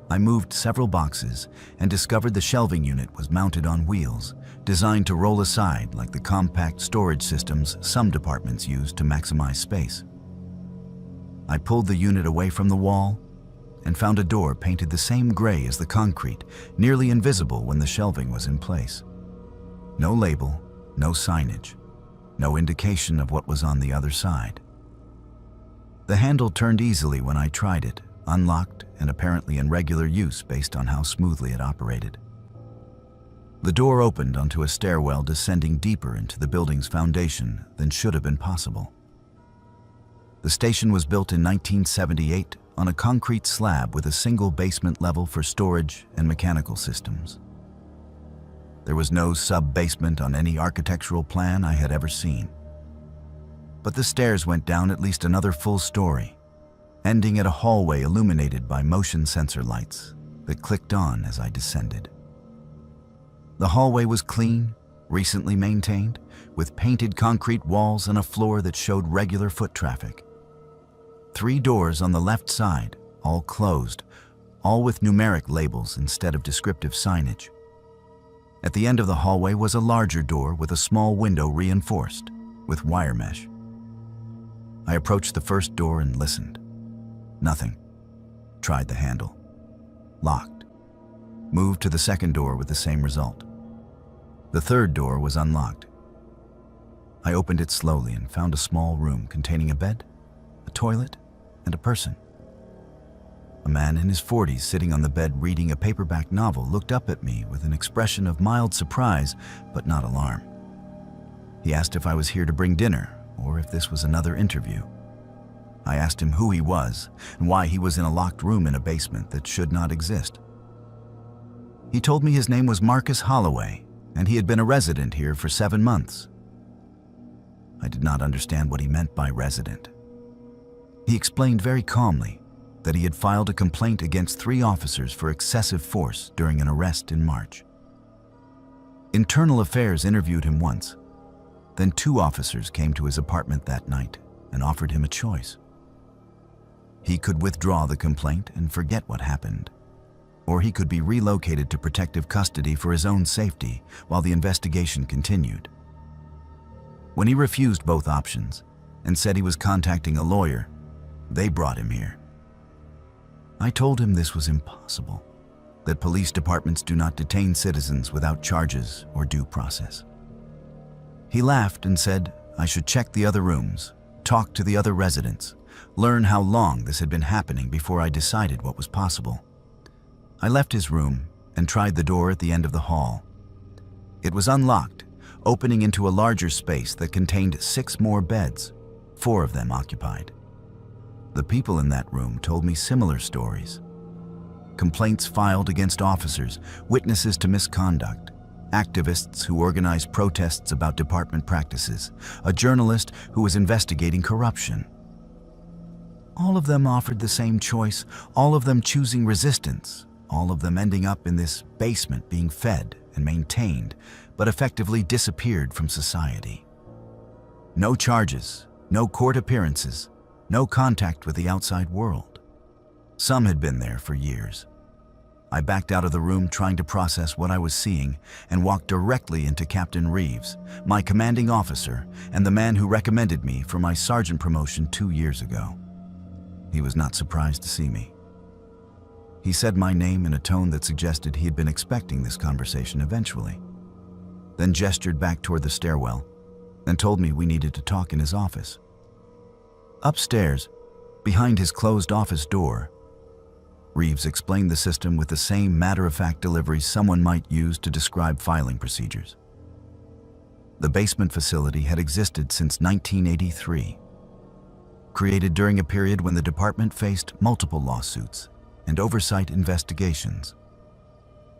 I moved several boxes and discovered the shelving unit was mounted on wheels, designed to roll aside like the compact storage systems some departments use to maximize space. I pulled the unit away from the wall and found a door painted the same gray as the concrete, nearly invisible when the shelving was in place. No label, no signage, no indication of what was on the other side. The handle turned easily when I tried it, unlocked and apparently in regular use based on how smoothly it operated. The door opened onto a stairwell descending deeper into the building's foundation than should have been possible. The station was built in 1978 on a concrete slab with a single basement level for storage and mechanical systems. There was no sub-basement on any architectural plan I had ever seen. But the stairs went down at least another full story, ending at a hallway illuminated by motion sensor lights that clicked on as I descended. The hallway was clean, recently maintained, with painted concrete walls and a floor that showed regular foot traffic. 3 doors on the left side, all closed, all with numeric labels instead of descriptive signage. At the end of the hallway was a larger door with a small window reinforced with wire mesh. I approached the first door and listened. Nothing. Tried the handle. Locked. Moved to the second door with the same result. The third door was unlocked. I opened it slowly and found a small room containing a bed, a toilet, and a person. A man in his 40s sitting on the bed reading a paperback novel looked up at me with an expression of mild surprise, but not alarm. He asked if I was here to bring dinner or if this was another interview. I asked him who he was and why he was in a locked room in a basement that should not exist. He told me his name was Marcus Holloway and he had been a resident here for 7 months. I did not understand what he meant by resident. He explained very calmly that he had filed a complaint against 3 officers for excessive force during an arrest in March. Internal Affairs interviewed him once. Then 2 officers came to his apartment that night and offered him a choice. He could withdraw the complaint and forget what happened, or he could be relocated to protective custody for his own safety while the investigation continued. When he refused both options and said he was contacting a lawyer, they brought him here. I told him this was impossible, that police departments do not detain citizens without charges or due process. He laughed and said I should check the other rooms, talk to the other residents, learn how long this had been happening before I decided what was possible. I left his room and tried the door at the end of the hall. It was unlocked, opening into a larger space that contained 6 more beds, 4 of them occupied. The people in that room told me similar stories. Complaints filed against officers, witnesses to misconduct, activists who organized protests about department practices, a journalist who was investigating corruption. All of them offered the same choice, all of them choosing resistance, all of them ending up in this basement being fed and maintained, but effectively disappeared from society. No charges, no court appearances, no contact with the outside world. Some had been there for years. I backed out of the room trying to process what I was seeing and walked directly into Captain Reeves, my commanding officer and the man who recommended me for my sergeant promotion 2 years ago. He was not surprised to see me. He said my name in a tone that suggested he had been expecting this conversation eventually, then gestured back toward the stairwell and told me we needed to talk in his office. Upstairs, behind his closed office door, Reeves explained the system with the same matter-of-fact delivery someone might use to describe filing procedures. The basement facility had existed since 1983, created during a period when the department faced multiple lawsuits and oversight investigations.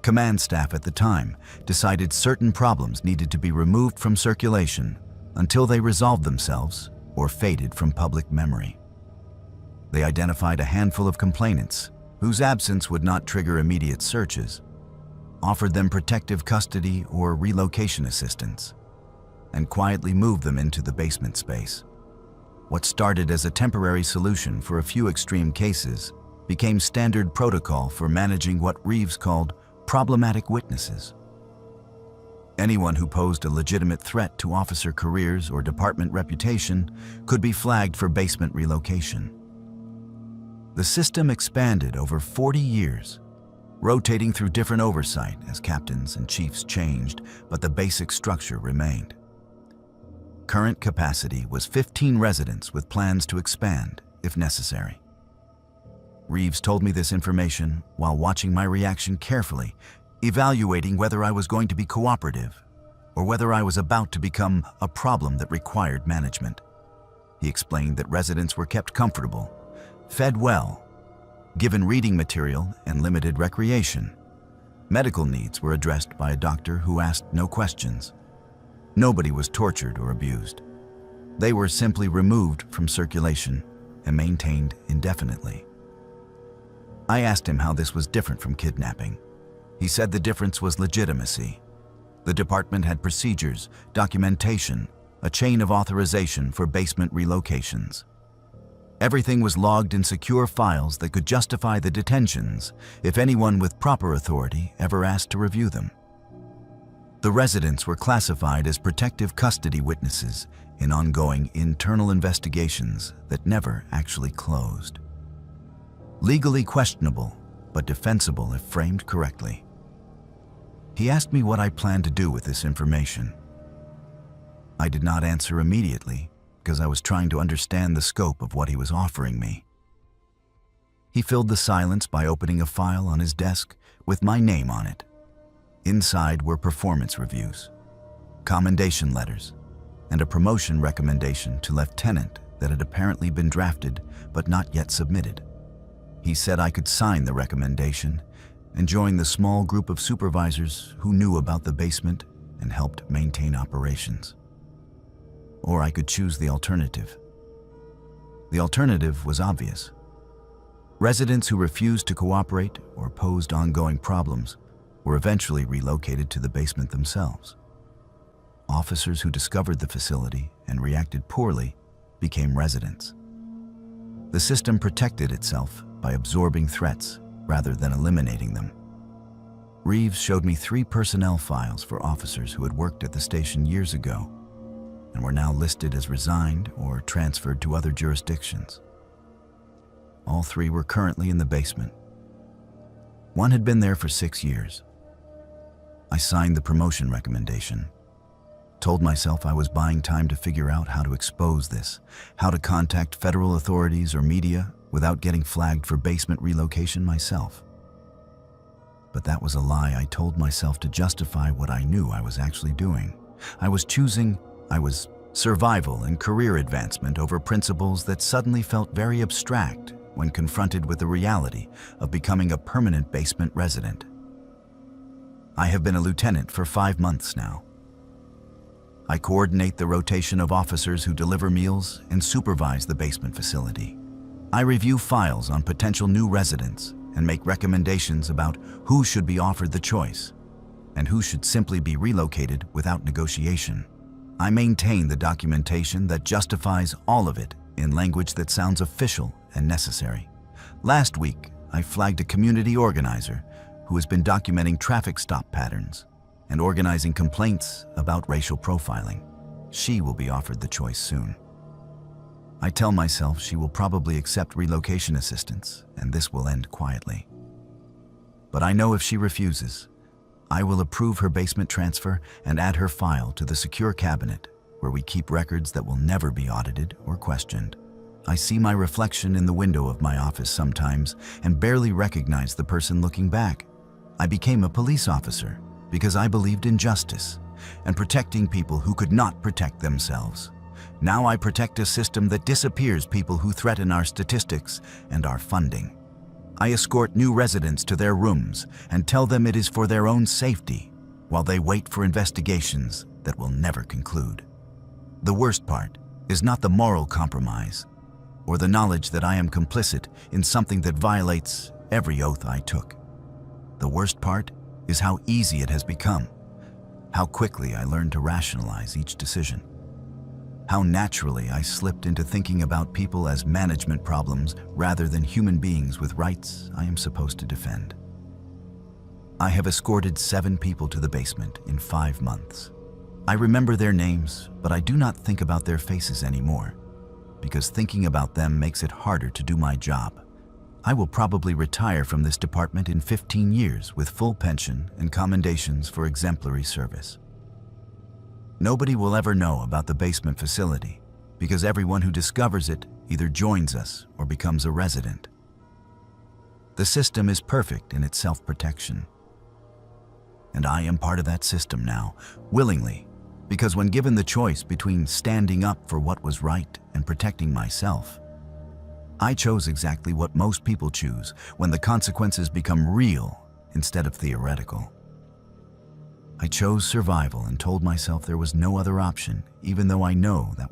Command staff at the time decided certain problems needed to be removed from circulation until they resolved themselves or faded from public memory. They identified a handful of complainants whose absence would not trigger immediate searches, offered them protective custody or relocation assistance, and quietly moved them into the basement space. What started as a temporary solution for a few extreme cases became standard protocol for managing what Reeves called problematic witnesses. Anyone who posed a legitimate threat to officer careers or department reputation could be flagged for basement relocation. The system expanded over 40 years, rotating through different oversight as captains and chiefs changed, but the basic structure remained. Current capacity was 15 residents with plans to expand if necessary. Reeves told me this information while watching my reaction carefully, evaluating whether I was going to be cooperative or whether I was about to become a problem that required management. He explained that residents were kept comfortable, fed well, given reading material and limited recreation. Medical needs were addressed by a doctor who asked no questions. Nobody was tortured or abused. They were simply removed from circulation and maintained indefinitely. I asked him how this was different from kidnapping. He said the difference was legitimacy. The department had procedures, documentation, a chain of authorization for basement relocations. Everything was logged in secure files that could justify the detentions if anyone with proper authority ever asked to review them. The residents were classified as protective custody witnesses in ongoing internal investigations that never actually closed. Legally questionable, but defensible if framed correctly. He asked me what I planned to do with this information. I did not answer immediately because I was trying to understand the scope of what he was offering me. He filled the silence by opening a file on his desk with my name on it. Inside were performance reviews, commendation letters, and a promotion recommendation to lieutenant that had apparently been drafted but not yet submitted. He said I could sign the recommendation and join the small group of supervisors who knew about the basement and helped maintain operations. Or I could choose the alternative. The alternative was obvious. Residents who refused to cooperate or posed ongoing problems were eventually relocated to the basement themselves. Officers who discovered the facility and reacted poorly became residents. The system protected itself by absorbing threats rather than eliminating them. Reeves showed me 3 personnel files for officers who had worked at the station years ago and were now listed as resigned or transferred to other jurisdictions. All 3 were currently in the basement. One had been there for 6 years. I signed the promotion recommendation, told myself I was buying time to figure out how to expose this, how to contact federal authorities or media without getting flagged for basement relocation myself. But that was a lie I told myself to justify what I knew I was actually doing. I was survival and career advancement over principles that suddenly felt very abstract when confronted with the reality of becoming a permanent basement resident. I have been a lieutenant for 5 months now. I coordinate the rotation of officers who deliver meals and supervise the basement facility. I review files on potential new residents and make recommendations about who should be offered the choice and who should simply be relocated without negotiation. I maintain the documentation that justifies all of it in language that sounds official and necessary. Last week, I flagged a community organizer who has been documenting traffic stop patterns and organizing complaints about racial profiling. She will be offered the choice soon. I tell myself she will probably accept relocation assistance, and this will end quietly. But I know if she refuses, I will approve her basement transfer and add her file to the secure cabinet where we keep records that will never be audited or questioned. I see my reflection in the window of my office sometimes and barely recognize the person looking back. I became a police officer because I believed in justice and protecting people who could not protect themselves. Now I protect a system that disappears people who threaten our statistics and our funding. I escort new residents to their rooms and tell them it is for their own safety while they wait for investigations that will never conclude. The worst part is not the moral compromise or the knowledge that I am complicit in something that violates every oath I took. The worst part is how easy it has become, how quickly I learned to rationalize each decision, how naturally I slipped into thinking about people as management problems rather than human beings with rights I am supposed to defend. I have escorted 7 people to the basement in 5 months. I remember their names, but I do not think about their faces anymore, because thinking about them makes it harder to do my job. I will probably retire from this department in 15 years with full pension and commendations for exemplary service. Nobody will ever know about the basement facility because everyone who discovers it either joins us or becomes a resident. The system is perfect in its self-protection. And I am part of that system now, willingly, because when given the choice between standing up for what was right and protecting myself, I chose exactly what most people choose when the consequences become real instead of theoretical. I chose survival and told myself there was no other option, even though I know that